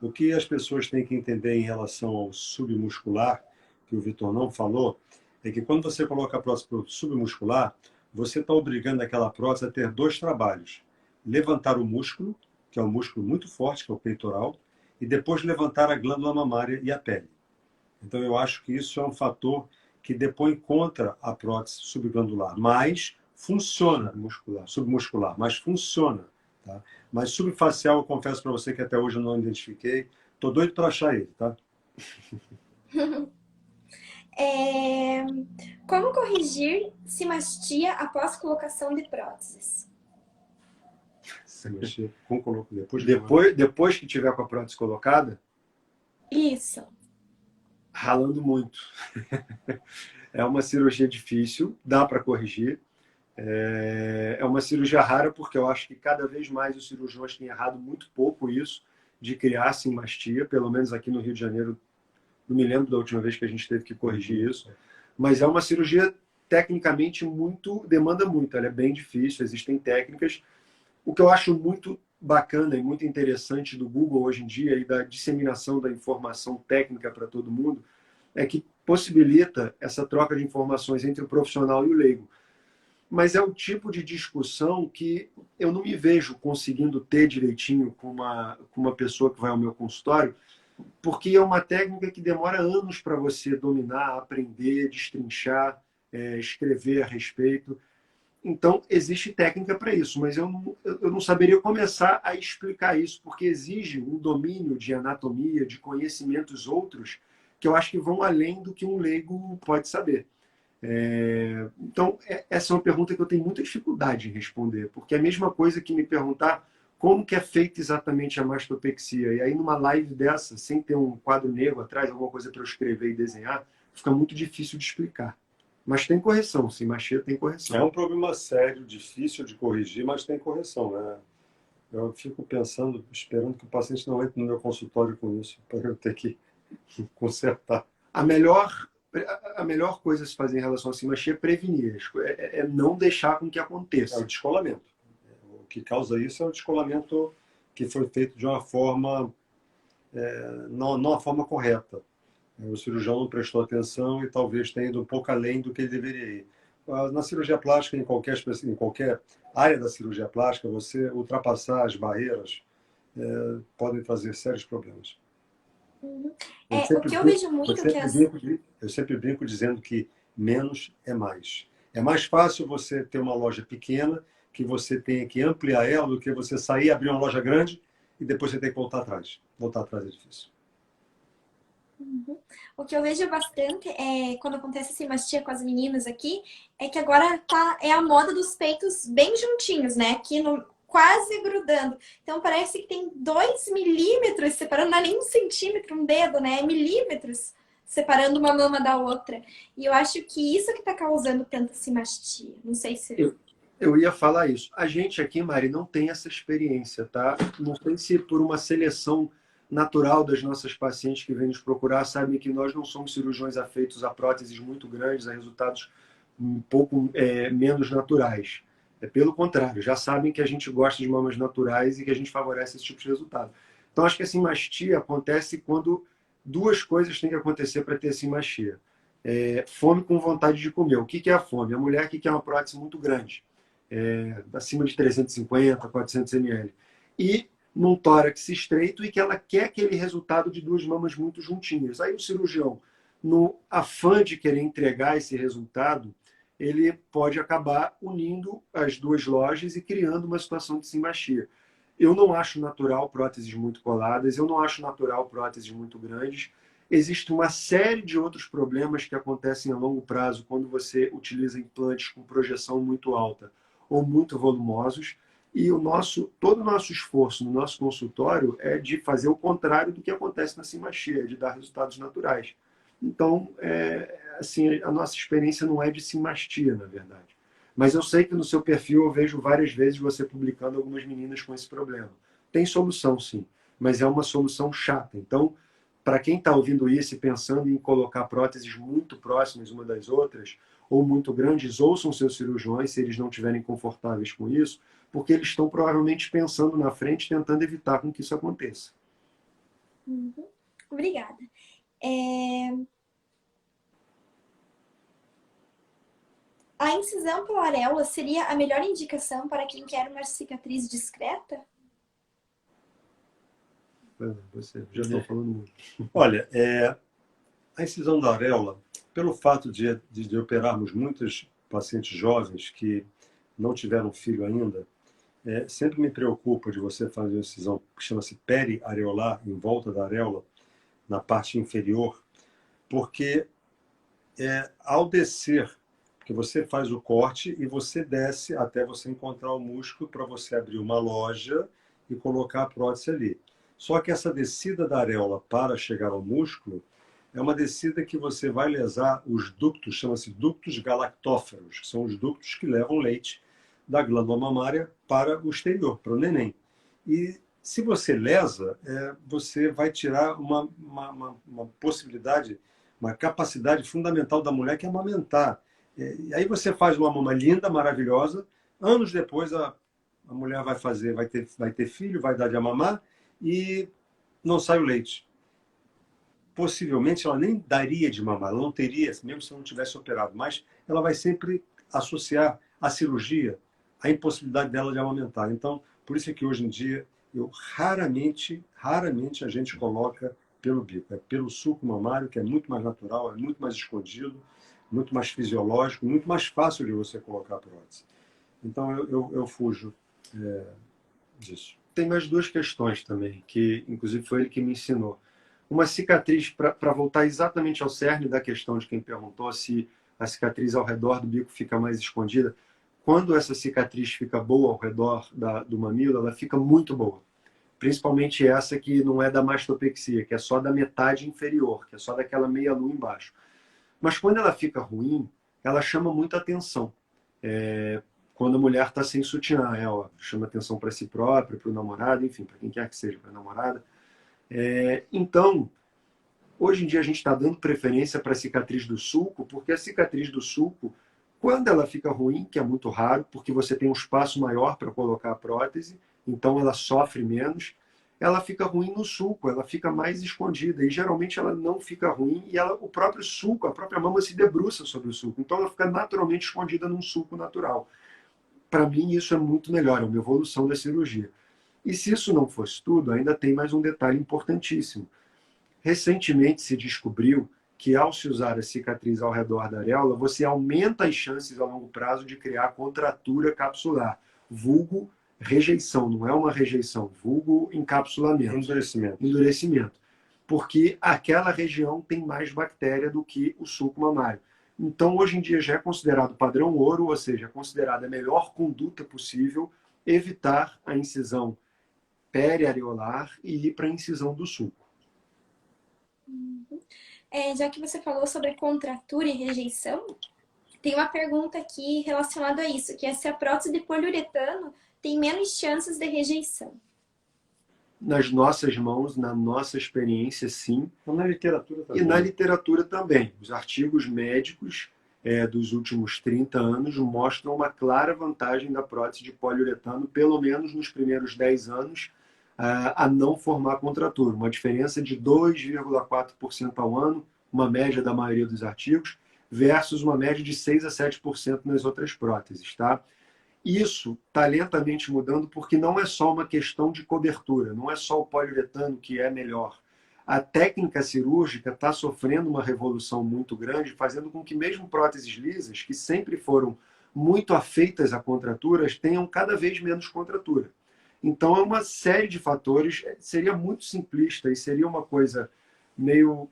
O que as pessoas têm que entender em relação ao submuscular, que o Vitor não falou, é que quando você coloca a prótese submuscular, você está obrigando aquela prótese a ter dois trabalhos. Levantar o músculo, que é um músculo muito forte, que é o peitoral, e depois levantar a glândula mamária e a pele. Então, eu acho que isso é um fator que depõe contra a prótese subglandular, mas funciona, submuscular, mas funciona. Tá? Mas subfacial, eu confesso para você que até hoje eu não identifiquei. Estou doido para achar ele, tá? Como corrigir simastia após colocação de próteses? Depois que tiver com a prótese colocada, Isso. ralando muito. É uma cirurgia difícil, dá para corrigir. É uma cirurgia rara porque eu acho que cada vez mais os cirurgiões têm errado muito pouco isso de criar simastia, pelo menos aqui no Rio de Janeiro. Não me lembro da última vez que a gente teve que corrigir isso. Mas é uma cirurgia tecnicamente demanda muito, ela é bem difícil, existem técnicas. O que eu acho muito bacana e muito interessante do Google hoje em dia e da disseminação da informação técnica para todo mundo é que possibilita essa troca de informações entre o profissional e o leigo. Mas é o tipo de discussão que eu não me vejo conseguindo ter direitinho com uma pessoa que vai ao meu consultório, porque é uma técnica que demora anos para você dominar, aprender, destrinchar, escrever a respeito. Então, existe técnica para isso, mas eu não saberia começar a explicar isso, porque exige um domínio de anatomia, de conhecimentos outros, que eu acho que vão além do que um leigo pode saber. Então, essa é uma pergunta que eu tenho muita dificuldade em responder, porque é a mesma coisa que me perguntar como que é feita exatamente a mastopexia. E aí, numa live dessa, sem ter um quadro negro atrás, alguma coisa para eu escrever e desenhar, fica muito difícil de explicar. Mas tem correção, simastia tem correção. É um problema sério, difícil de corrigir, mas tem correção, né? Eu fico pensando, esperando que o paciente não entre no meu consultório com isso, para eu ter que consertar. A melhor coisa a se fazer em relação à simastia é prevenir, é não deixar com que aconteça. É o descolamento. O que causa isso é o descolamento que foi feito de uma forma, não uma forma correta. O cirurgião não prestou atenção e talvez tenha ido um pouco além do que ele deveria ir. Na cirurgia plástica, em qualquer área da cirurgia plástica, você ultrapassar as barreiras podem trazer sérios problemas. Uhum. O que eu vejo muito eu sempre brinco dizendo que menos é mais. É mais fácil você ter uma loja pequena, que você tenha que ampliar ela, do que você sair, abrir uma loja grande e depois você ter que voltar atrás. Voltar atrás é difícil. Uhum. O que eu vejo bastante quando acontece simastia com as meninas aqui, é que agora é a moda dos peitos bem juntinhos, né? Aqui quase grudando. Então parece que tem 2 milímetros separando, não é nem 1 centímetro, um dedo, né? É milímetros separando uma mama da outra. E eu acho que isso que está causando tanta simastia. Não sei se... Eu ia falar isso. A gente aqui, Mari, não tem essa experiência, tá? Não sei se por uma seleção natural das nossas pacientes que vêm nos procurar, sabem que nós não somos cirurgiões afeitos a próteses muito grandes, a resultados um pouco menos naturais. Pelo contrário, já sabem que a gente gosta de mamas naturais e que a gente favorece esse tipo de resultado. Então, acho que a simastia acontece quando duas coisas têm que acontecer para ter simastia. Fome com vontade de comer. O que é a fome? A mulher que quer uma prótese muito grande, acima de 350, 400 ml. E num tórax estreito e que ela quer aquele resultado de duas mamas muito juntinhas. Aí o cirurgião, no afã de querer entregar esse resultado, ele pode acabar unindo as duas lojas e criando uma situação de simastia. Eu não acho natural próteses muito coladas, eu não acho natural próteses muito grandes. Existe uma série de outros problemas que acontecem a longo prazo quando você utiliza implantes com projeção muito alta ou muito volumosos. E todo o nosso esforço no nosso consultório é de fazer o contrário do que acontece na simastia, de dar resultados naturais. Então, assim, a nossa experiência não é de simastia, na verdade. Mas eu sei que no seu perfil eu vejo várias vezes você publicando algumas meninas com esse problema. Tem solução, sim, mas é uma solução chata. Então, para quem está ouvindo isso e pensando em colocar próteses muito próximas uma das outras, ou muito grandes, ouçam seus cirurgiões se eles não estiverem confortáveis com isso, porque eles estão provavelmente pensando na frente, tentando evitar com que isso aconteça. Uhum. Obrigada. A incisão pela areola seria a melhor indicação para quem quer uma cicatriz discreta? Você já estou falando muito. Olha, a incisão da areola, pelo fato de operarmos muitos pacientes jovens que não tiveram filho ainda, sempre me preocupa de você fazer uma incisão que chama-se periareolar, em volta da areola, na parte inferior, porque ao descer, porque você faz o corte e você desce até você encontrar o músculo para você abrir uma loja e colocar a prótese ali. Só que essa descida da areola para chegar ao músculo é uma descida que você vai lesar os ductos, chama-se ductos galactóferos, que são os ductos que levam leite da glândula mamária para o exterior, para o neném. E se você lesa, você vai tirar uma possibilidade, uma capacidade fundamental da mulher, que é amamentar. E aí você faz uma mama linda, maravilhosa, anos depois a mulher vai ter filho, vai dar de mamar e não sai o leite. Possivelmente ela nem daria de mamar, ela não teria, mesmo se não tivesse operado, mas ela vai sempre associar a cirurgia à impossibilidade dela de amamentar. Então, por isso é que hoje em dia raramente a gente coloca pelo bico, é pelo suco mamário, que é muito mais natural, é muito mais escondido, muito mais fisiológico, muito mais fácil de você colocar a prótese. Então eu fujo disso. Tem mais duas questões também, que inclusive foi ele que me ensinou. Uma cicatriz, para voltar exatamente ao cerne da questão de quem perguntou se a cicatriz ao redor do bico fica mais escondida. Quando essa cicatriz fica boa ao redor do mamilo, ela fica muito boa. Principalmente essa que não é da mastopexia, que é só da metade inferior, que é só daquela meia-lua embaixo. Mas quando ela fica ruim, ela chama muita atenção. Quando a mulher está sem sutiã, ela chama atenção para si própria, para o namorado, enfim, para quem quer que seja, para a namorada. Então, hoje em dia a gente está dando preferência para a cicatriz do sulco, porque a cicatriz do sulco, quando ela fica ruim, que é muito raro, porque você tem um espaço maior para colocar a prótese, então ela sofre menos, ela fica ruim no sulco, ela fica mais escondida, e geralmente ela não fica ruim, e o próprio sulco, a própria mama se debruça sobre o sulco, então ela fica naturalmente escondida num sulco natural. Para mim isso é muito melhor, é uma evolução da cirurgia. E se isso não fosse tudo, ainda tem mais um detalhe importantíssimo. Recentemente se descobriu que ao se usar a cicatriz ao redor da areola, você aumenta as chances a longo prazo de criar contratura capsular, vulgo rejeição, não é uma rejeição, vulgo encapsulamento. Endurecimento. Porque aquela região tem mais bactéria do que o sulco mamário. Então, hoje em dia já é considerado padrão ouro, ou seja, é considerada a melhor conduta possível evitar a incisão periareolar e ir para a incisão do sulco. Já que você falou sobre contratura e rejeição, tem uma pergunta aqui relacionada a isso, que é se a prótese de poliuretano tem menos chances de rejeição. Nas nossas mãos, na nossa experiência, sim. E na literatura também. E na literatura também. Os artigos médicos dos últimos 30 anos mostram uma clara vantagem da prótese de poliuretano, pelo menos nos primeiros 10 anos, a não formar contratura. Uma diferença de 2,4% ao ano, uma média da maioria dos artigos, versus uma média de 6 a 7% nas outras próteses, tá? Isso está lentamente mudando porque não é só uma questão de cobertura, não é só o poliuretano que é melhor. A técnica cirúrgica está sofrendo uma revolução muito grande, fazendo com que mesmo próteses lisas, que sempre foram muito afeitas a contraturas, tenham cada vez menos contratura. Então é uma série de fatores, seria muito simplista e seria uma coisa meio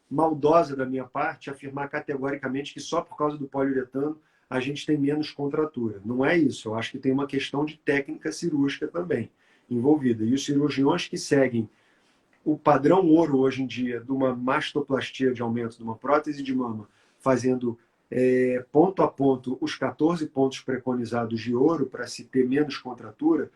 maldosa da minha parte afirmar categoricamente que só por causa do poliuretano a gente tem menos contratura. Não é isso. Eu acho que tem uma questão de técnica cirúrgica também envolvida. E os cirurgiões que seguem o padrão ouro hoje em dia de uma mastoplastia de aumento de uma prótese de mama, fazendo ponto a ponto os 14 pontos preconizados de ouro para se ter menos contratura,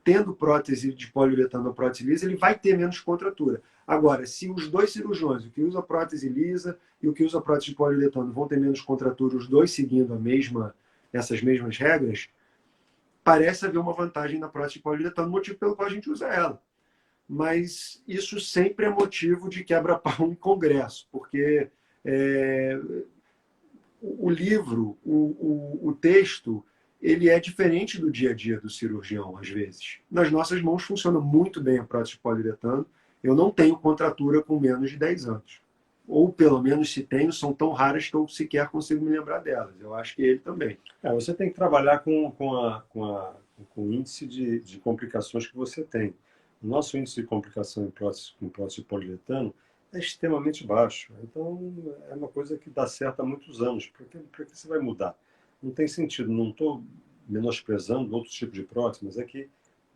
tendo prótese de poliuretano ou prótese lisa, ele vai ter menos contratura. Agora, se os dois cirurgiões, o que usa prótese lisa e o que usa prótese de poliuretano, vão ter menos contratura, os dois seguindo essas mesmas regras, parece haver uma vantagem na prótese de poliuretano, motivo pelo qual a gente usa ela. Mas isso sempre é motivo de quebra-pau em congresso, porque o livro, o texto, ele é diferente do dia a dia do cirurgião, às vezes. Nas nossas mãos funciona muito bem a prótese de poliuretano. Eu não tenho contratura com menos de 10 anos. Ou, pelo menos, se tenho, são tão raras que eu sequer consigo me lembrar delas. Eu acho que ele também. Você tem que trabalhar com o índice de complicações que você tem. O nosso índice de complicação com prótese de poliuretano é extremamente baixo. Então, é uma coisa que dá certo há muitos anos. Por que você vai mudar? Não tem sentido. Não estou menosprezando outros tipos de prótese, mas é que,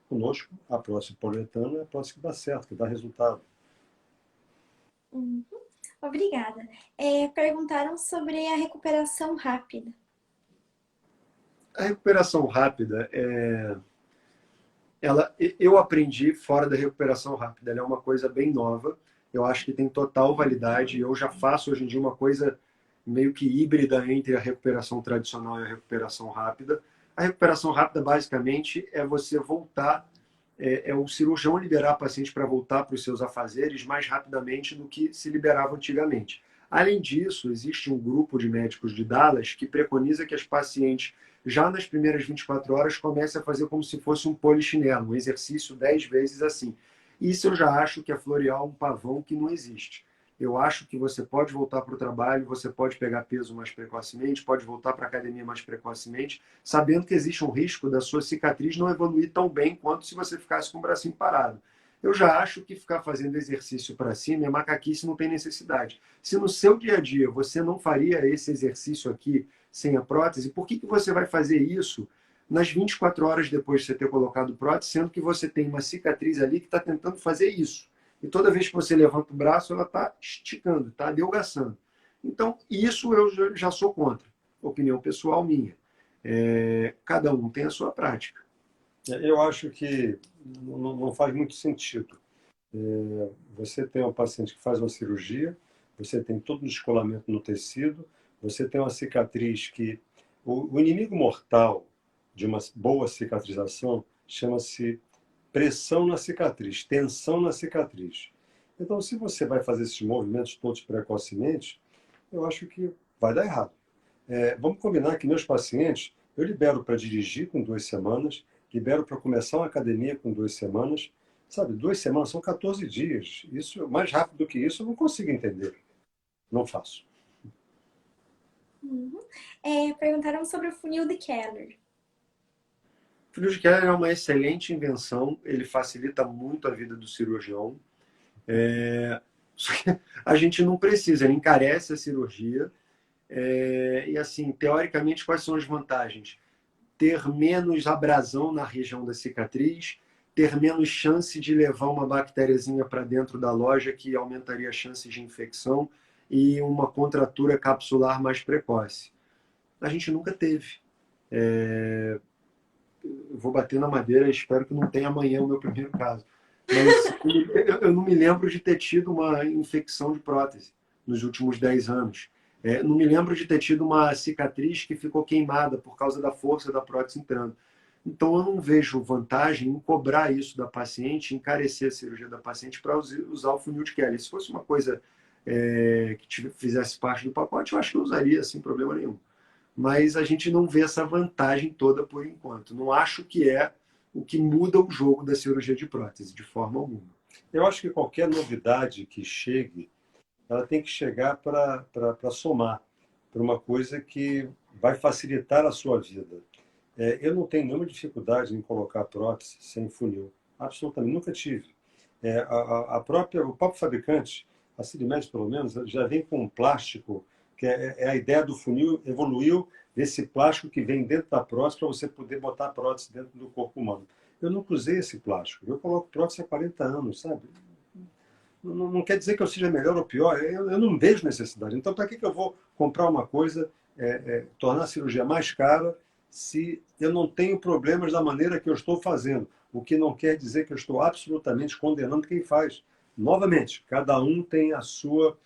conosco, a prótese de poliuretano é a prótese que dá certo, que dá resultado. Uhum. Obrigada. Perguntaram sobre a recuperação rápida. A recuperação rápida, eu aprendi fora da recuperação rápida. Ela é uma coisa bem nova. Eu acho que tem total validade. Eu já faço hoje em dia uma coisa meio que híbrida entre a recuperação tradicional e a recuperação rápida. A recuperação rápida, basicamente, é você voltar, é o cirurgião liberar o paciente para voltar para os seus afazeres mais rapidamente do que se liberava antigamente. Além disso, existe um grupo de médicos de Dallas que preconiza que as pacientes, já nas primeiras 24 horas, comecem a fazer como se fosse um polichinelo, um exercício 10 vezes assim. Isso eu já acho que é florear um pavão que não existe. Eu acho que você pode voltar para o trabalho, você pode pegar peso mais precocemente, pode voltar para a academia mais precocemente, sabendo que existe um risco da sua cicatriz não evoluir tão bem quanto se você ficasse com o bracinho parado. Eu já acho que ficar fazendo exercício para cima é macaquice, não tem necessidade. Se no seu dia a dia você não faria esse exercício aqui sem a prótese, por que você vai fazer isso nas 24 horas depois de você ter colocado prótese, sendo que você tem uma cicatriz ali que está tentando fazer isso? E toda vez que você levanta o braço, ela está esticando, está adelgaçando. Então, isso eu já sou contra. Opinião pessoal minha. Cada um tem a sua prática. Eu acho que não faz muito sentido. Você tem um paciente que faz uma cirurgia, você tem todo um descolamento no tecido, você tem uma cicatriz que... O inimigo mortal de uma boa cicatrização chama-se pressão na cicatriz, tensão na cicatriz. Então, se você vai fazer esses movimentos todos precocemente, eu acho que vai dar errado. Vamos combinar que meus pacientes, eu libero para dirigir com 2 semanas, libero para começar uma academia com 2 semanas. Sabe, 2 semanas são 14 dias. Isso, mais rápido do que isso, eu não consigo entender. Não faço. Uhum. Perguntaram sobre o funil de Keller. O funil de Keller é uma excelente invenção, ele facilita muito a vida do cirurgião. A gente não precisa, ele encarece a cirurgia. E assim, teoricamente, quais são as vantagens? Ter menos abrasão na região da cicatriz, ter menos chance de levar uma bactériazinha para dentro da loja, que aumentaria as chances de infecção, e uma contratura capsular mais precoce. A gente nunca teve. Eu vou bater na madeira, espero que não tenha amanhã o meu primeiro caso. Mas eu não me lembro de ter tido uma infecção de prótese nos últimos 10 anos. Não me lembro de ter tido uma cicatriz que ficou queimada por causa da força da prótese entrando. Então, eu não vejo vantagem em cobrar isso da paciente, encarecer a cirurgia da paciente para usar o funil de Keller. Se fosse uma coisa que fizesse parte do pacote, eu acho que eu usaria sem problema nenhum. Mas a gente não vê essa vantagem toda por enquanto. Não acho que é o que muda o jogo da cirurgia de prótese, de forma alguma. Eu acho que qualquer novidade que chegue, ela tem que chegar para somar, para uma coisa que vai facilitar a sua vida. Eu não tenho nenhuma dificuldade em colocar prótese sem funil. Absolutamente, nunca tive. O próprio fabricante, a Cirimed pelo menos, já vem com um plástico, que é a ideia do funil, evoluiu desse plástico que vem dentro da prótese para você poder botar a prótese dentro do corpo humano. Eu nunca usei esse plástico. Eu coloco prótese há 40 anos, sabe? Não quer dizer que eu seja melhor ou pior, eu não vejo necessidade. Então, para que eu vou comprar uma coisa, tornar a cirurgia mais cara, se eu não tenho problemas da maneira que eu estou fazendo? o que não quer dizer que eu estou absolutamente condenando quem faz. Novamente, cada um tem a sua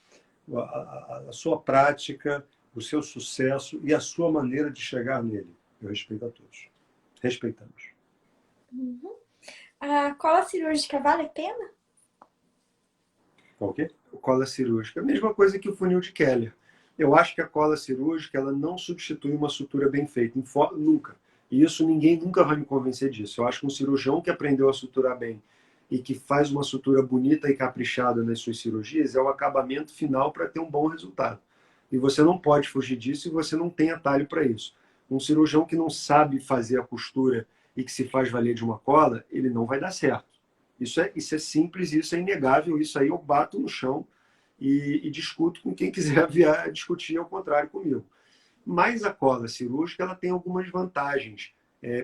prática, o seu sucesso e a sua maneira de chegar nele. Eu respeito a todos. Respeitamos. Uhum. A cola cirúrgica vale a pena? Qual que? Cola cirúrgica. A mesma coisa que o funil de Keller. Eu acho que a cola cirúrgica ela não substitui uma sutura bem feita. Nunca. E isso ninguém nunca vai me convencer disso. Eu acho que um cirurgião que aprendeu a suturar bem e que faz uma sutura bonita e caprichada nas suas cirurgias é o acabamento final para ter um bom resultado. E você não pode fugir disso e você não tem atalho para isso. Um cirurgião que não sabe fazer a costura e que se faz valer de uma cola, ele não vai dar certo. Isso é simples, isso é inegável, isso aí eu bato no chão e discuto com quem quiser discutir ao contrário comigo. Mas a cola cirúrgica ela tem algumas vantagens,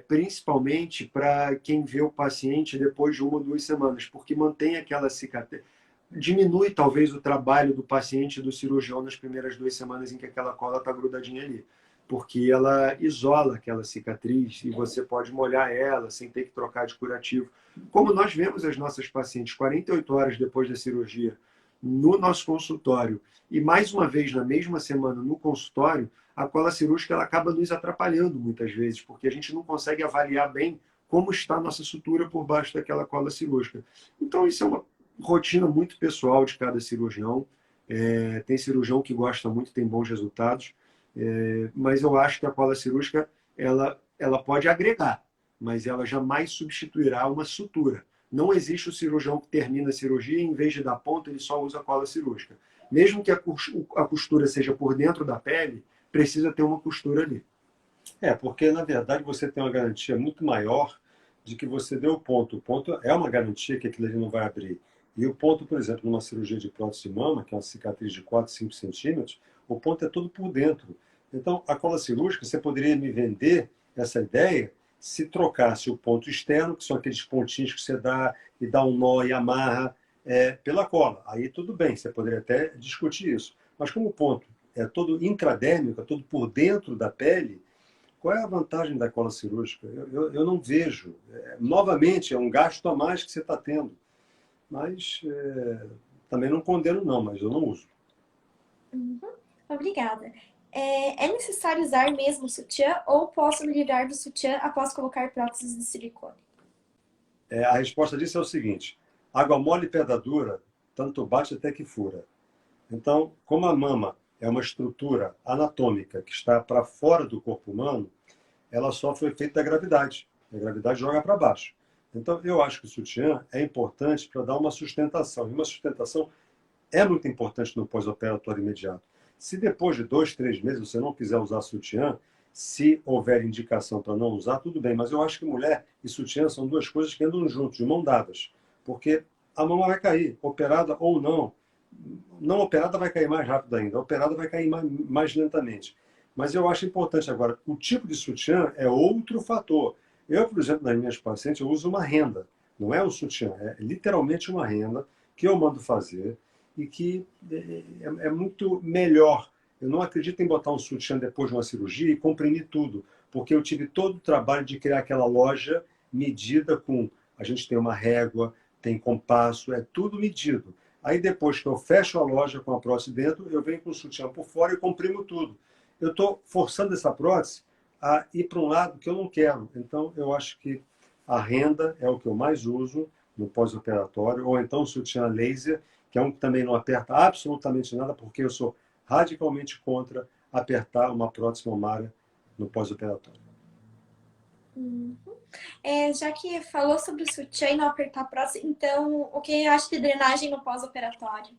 principalmente para quem vê o paciente depois de 1 ou 2 semanas, porque mantém aquela cicatriz, diminui talvez o trabalho do paciente e do cirurgião nas primeiras 2 semanas em que aquela cola está grudadinha ali, porque ela isola aquela cicatriz e você pode molhar ela sem ter que trocar de curativo. Como nós vemos as nossas pacientes 48 horas depois da cirurgia no nosso consultório e mais uma vez na mesma semana no consultório, a cola cirúrgica ela acaba nos atrapalhando muitas vezes, porque a gente não consegue avaliar bem como está a nossa sutura por baixo daquela cola cirúrgica. Então isso é uma rotina muito pessoal de cada cirurgião. Tem cirurgião que gosta muito, tem bons resultados, mas eu acho que a cola cirúrgica ela pode agregar, mas ela jamais substituirá uma sutura. Não existe o cirurgião que termina a cirurgia e, em vez de dar ponto, ele só usa a cola cirúrgica. Mesmo que a costura seja por dentro da pele, precisa ter uma costura ali. Porque, na verdade, você tem uma garantia muito maior de que você deu o ponto. O ponto é uma garantia que aquilo ali não vai abrir. E o ponto, por exemplo, numa cirurgia de prótese de mama, que é uma cicatriz de 4, 5 centímetros, o ponto é todo por dentro. Então, a cola cirúrgica, você poderia me vender essa ideia se trocasse o ponto externo, que são aqueles pontinhos que você dá e dá um nó e amarra pela cola. Aí tudo bem, você poderia até discutir isso. Mas como o ponto é todo intradérmico, é todo por dentro da pele, qual é a vantagem da cola cirúrgica? Eu não vejo. Novamente, é um gasto a mais que você está tendo. Mas também não condeno não, mas eu não uso. Uhum. Obrigada. É necessário usar mesmo o sutiã ou posso me livrar do sutiã após colocar próteses de silicone? A resposta disso é o seguinte: água mole e pedra dura, tanto bate até que fura. Então, como a mama é uma estrutura anatômica que está para fora do corpo humano, ela sofre o efeito da gravidade. A gravidade joga para baixo. Então, eu acho que o sutiã é importante para dar uma sustentação. E uma sustentação é muito importante no pós-operatório imediato. Se depois de 2, 3 meses você não quiser usar sutiã, se houver indicação para não usar, tudo bem. Mas eu acho que mulher e sutiã são duas coisas que andam juntos, de mão dadas. Porque a mama vai cair, operada ou não. Não operada vai cair mais rápido ainda, operada vai cair mais lentamente. Mas eu acho importante agora, o tipo de sutiã é outro fator. Eu, por exemplo, nas minhas pacientes, eu uso uma renda. Não é um sutiã, é literalmente uma renda que eu mando fazer e que é muito melhor. Eu não acredito em botar um sutiã depois de uma cirurgia e comprimir tudo, porque eu tive todo o trabalho de criar aquela loja medida com... A gente tem uma régua, tem compasso, é tudo medido. Aí depois que eu fecho a loja com a prótese dentro, eu venho com o sutiã por fora e comprimo tudo. Eu estou forçando essa prótese a ir para um lado que eu não quero. Então, eu acho que a renda é o que eu mais uso no pós-operatório, ou então o sutiã laser, que é um que também não aperta absolutamente nada, porque eu sou radicalmente contra apertar uma prótese mamária no pós-operatório. Uhum. Já que falou sobre o sutiã e não apertar a prótese, então o que acha de drenagem no pós-operatório?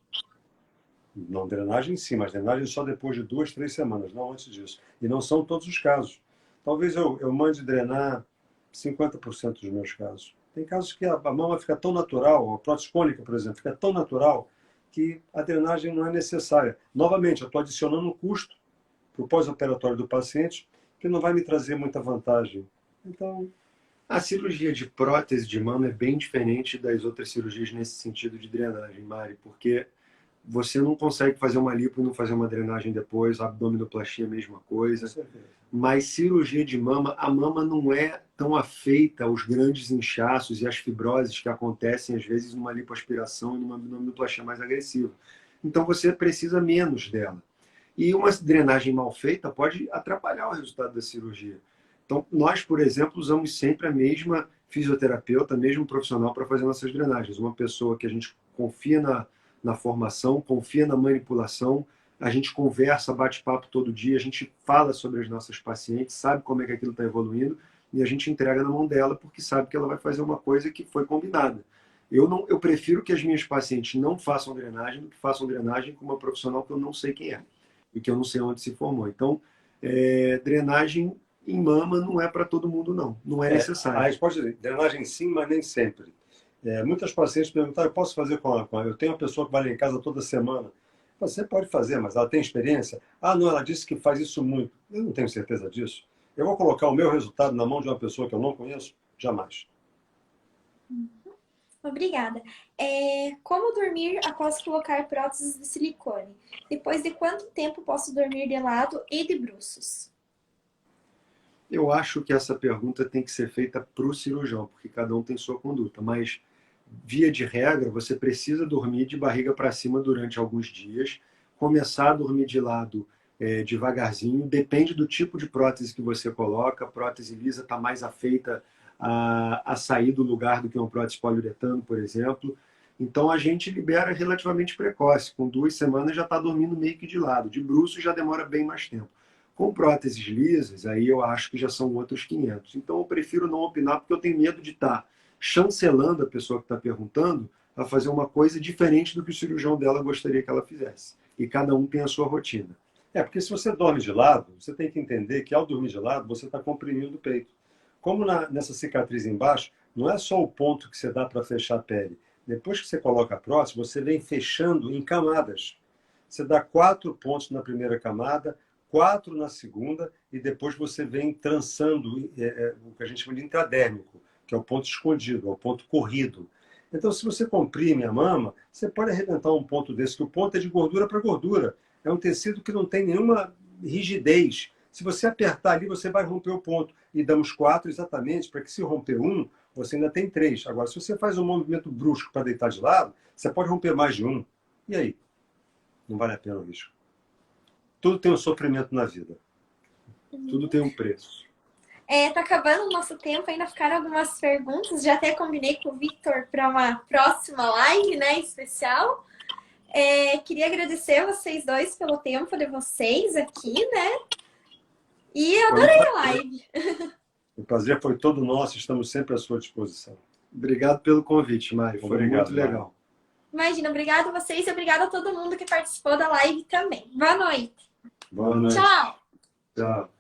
Não drenagem sim, mas drenagem só depois de 2, 3 semanas, não antes disso. E não são todos os casos. Talvez eu mande drenar 50% dos meus casos. Tem casos que a mama fica tão natural, a prótese cônica, por exemplo, fica tão natural que a drenagem não é necessária. Novamente, eu estou adicionando um custo para o pós-operatório do paciente que não vai me trazer muita vantagem. Então, a cirurgia de prótese de mama é bem diferente das outras cirurgias nesse sentido de drenagem, Mari, porque você não consegue fazer uma lipo e não fazer uma drenagem depois, abdominoplastia, mesma coisa. Mas cirurgia de mama, a mama não é tão afeita aos grandes inchaços e às fibroses que acontecem, às vezes, numa lipoaspiração e numa abdominoplastia mais agressiva. Então, você precisa menos dela. E uma drenagem mal feita pode atrapalhar o resultado da cirurgia. Então, nós, por exemplo, usamos sempre a mesma fisioterapeuta, mesmo profissional para fazer nossas drenagens. Uma pessoa que a gente confia na formação, confia na manipulação, a gente conversa, bate papo todo dia, a gente fala sobre as nossas pacientes, sabe como é que aquilo está evoluindo e a gente entrega na mão dela porque sabe que ela vai fazer uma coisa que foi combinada. Eu prefiro que as minhas pacientes não façam drenagem do que façam drenagem com uma profissional que eu não sei quem é e que eu não sei onde se formou. Então, drenagem em mama não é para todo mundo, não. Não é necessário. A resposta é drenagem sim, mas nem sempre. Muitas pacientes perguntaram, eu posso fazer com a... Eu tenho uma pessoa que vai lá em casa toda semana. Você pode fazer, mas ela tem experiência? Ah, não, ela disse que faz isso muito. Eu não tenho certeza disso. Eu vou colocar o meu resultado na mão de uma pessoa que eu não conheço? Jamais. Obrigada. Como dormir após colocar próteses de silicone? Depois de quanto tempo posso dormir de lado e de bruços? Eu acho que essa pergunta tem que ser feita para o cirurgião, porque cada um tem sua conduta. Mas, via de regra, você precisa dormir de barriga para cima durante alguns dias, começar a dormir de lado devagarzinho, depende do tipo de prótese que você coloca. A prótese lisa está mais afeita a sair do lugar do que uma prótese poliuretano, por exemplo. Então, a gente libera relativamente precoce. Com 2 semanas já está dormindo meio que de lado. De bruço já demora bem mais tempo. Com próteses lisas, aí eu acho que já são outros 500. Então, eu prefiro não opinar, porque eu tenho medo de estar chancelando a pessoa que está perguntando a fazer uma coisa diferente do que o cirurgião dela gostaria que ela fizesse. E cada um tem a sua rotina. Porque se você dorme de lado, você tem que entender que ao dormir de lado, você está comprimindo o peito. Como nessa cicatriz embaixo, não é só o ponto que você dá para fechar a pele. Depois que você coloca a prótese, você vem fechando em camadas. Você dá 4 pontos na primeira camada, 4 na segunda, e depois você vem trançando o que a gente chama de intradérmico, que é o ponto escondido, é o ponto corrido. Então, se você comprime a mama, você pode arrebentar um ponto desse, que o ponto é de gordura para gordura. É um tecido que não tem nenhuma rigidez. Se você apertar ali, você vai romper o ponto. E damos 4 exatamente, para que se romper um, você ainda tem 3. Agora, se você faz um movimento brusco para deitar de lado, você pode romper mais de um. E aí? Não vale a pena o risco. Tudo tem um sofrimento na vida. Tudo tem um preço. Tá acabando o nosso tempo, ainda ficaram algumas perguntas. Já até combinei com o Victor para uma próxima live, né, especial. Queria agradecer vocês dois pelo tempo de vocês aqui, né? E adorei a live. O prazer foi todo nosso, estamos sempre à sua disposição. Obrigado pelo convite, Mário. Foi Obrigado, muito legal. Imagina, obrigada a vocês e obrigada a todo mundo que participou da live também. Boa noite. Boa noite. Tchau. Tchau.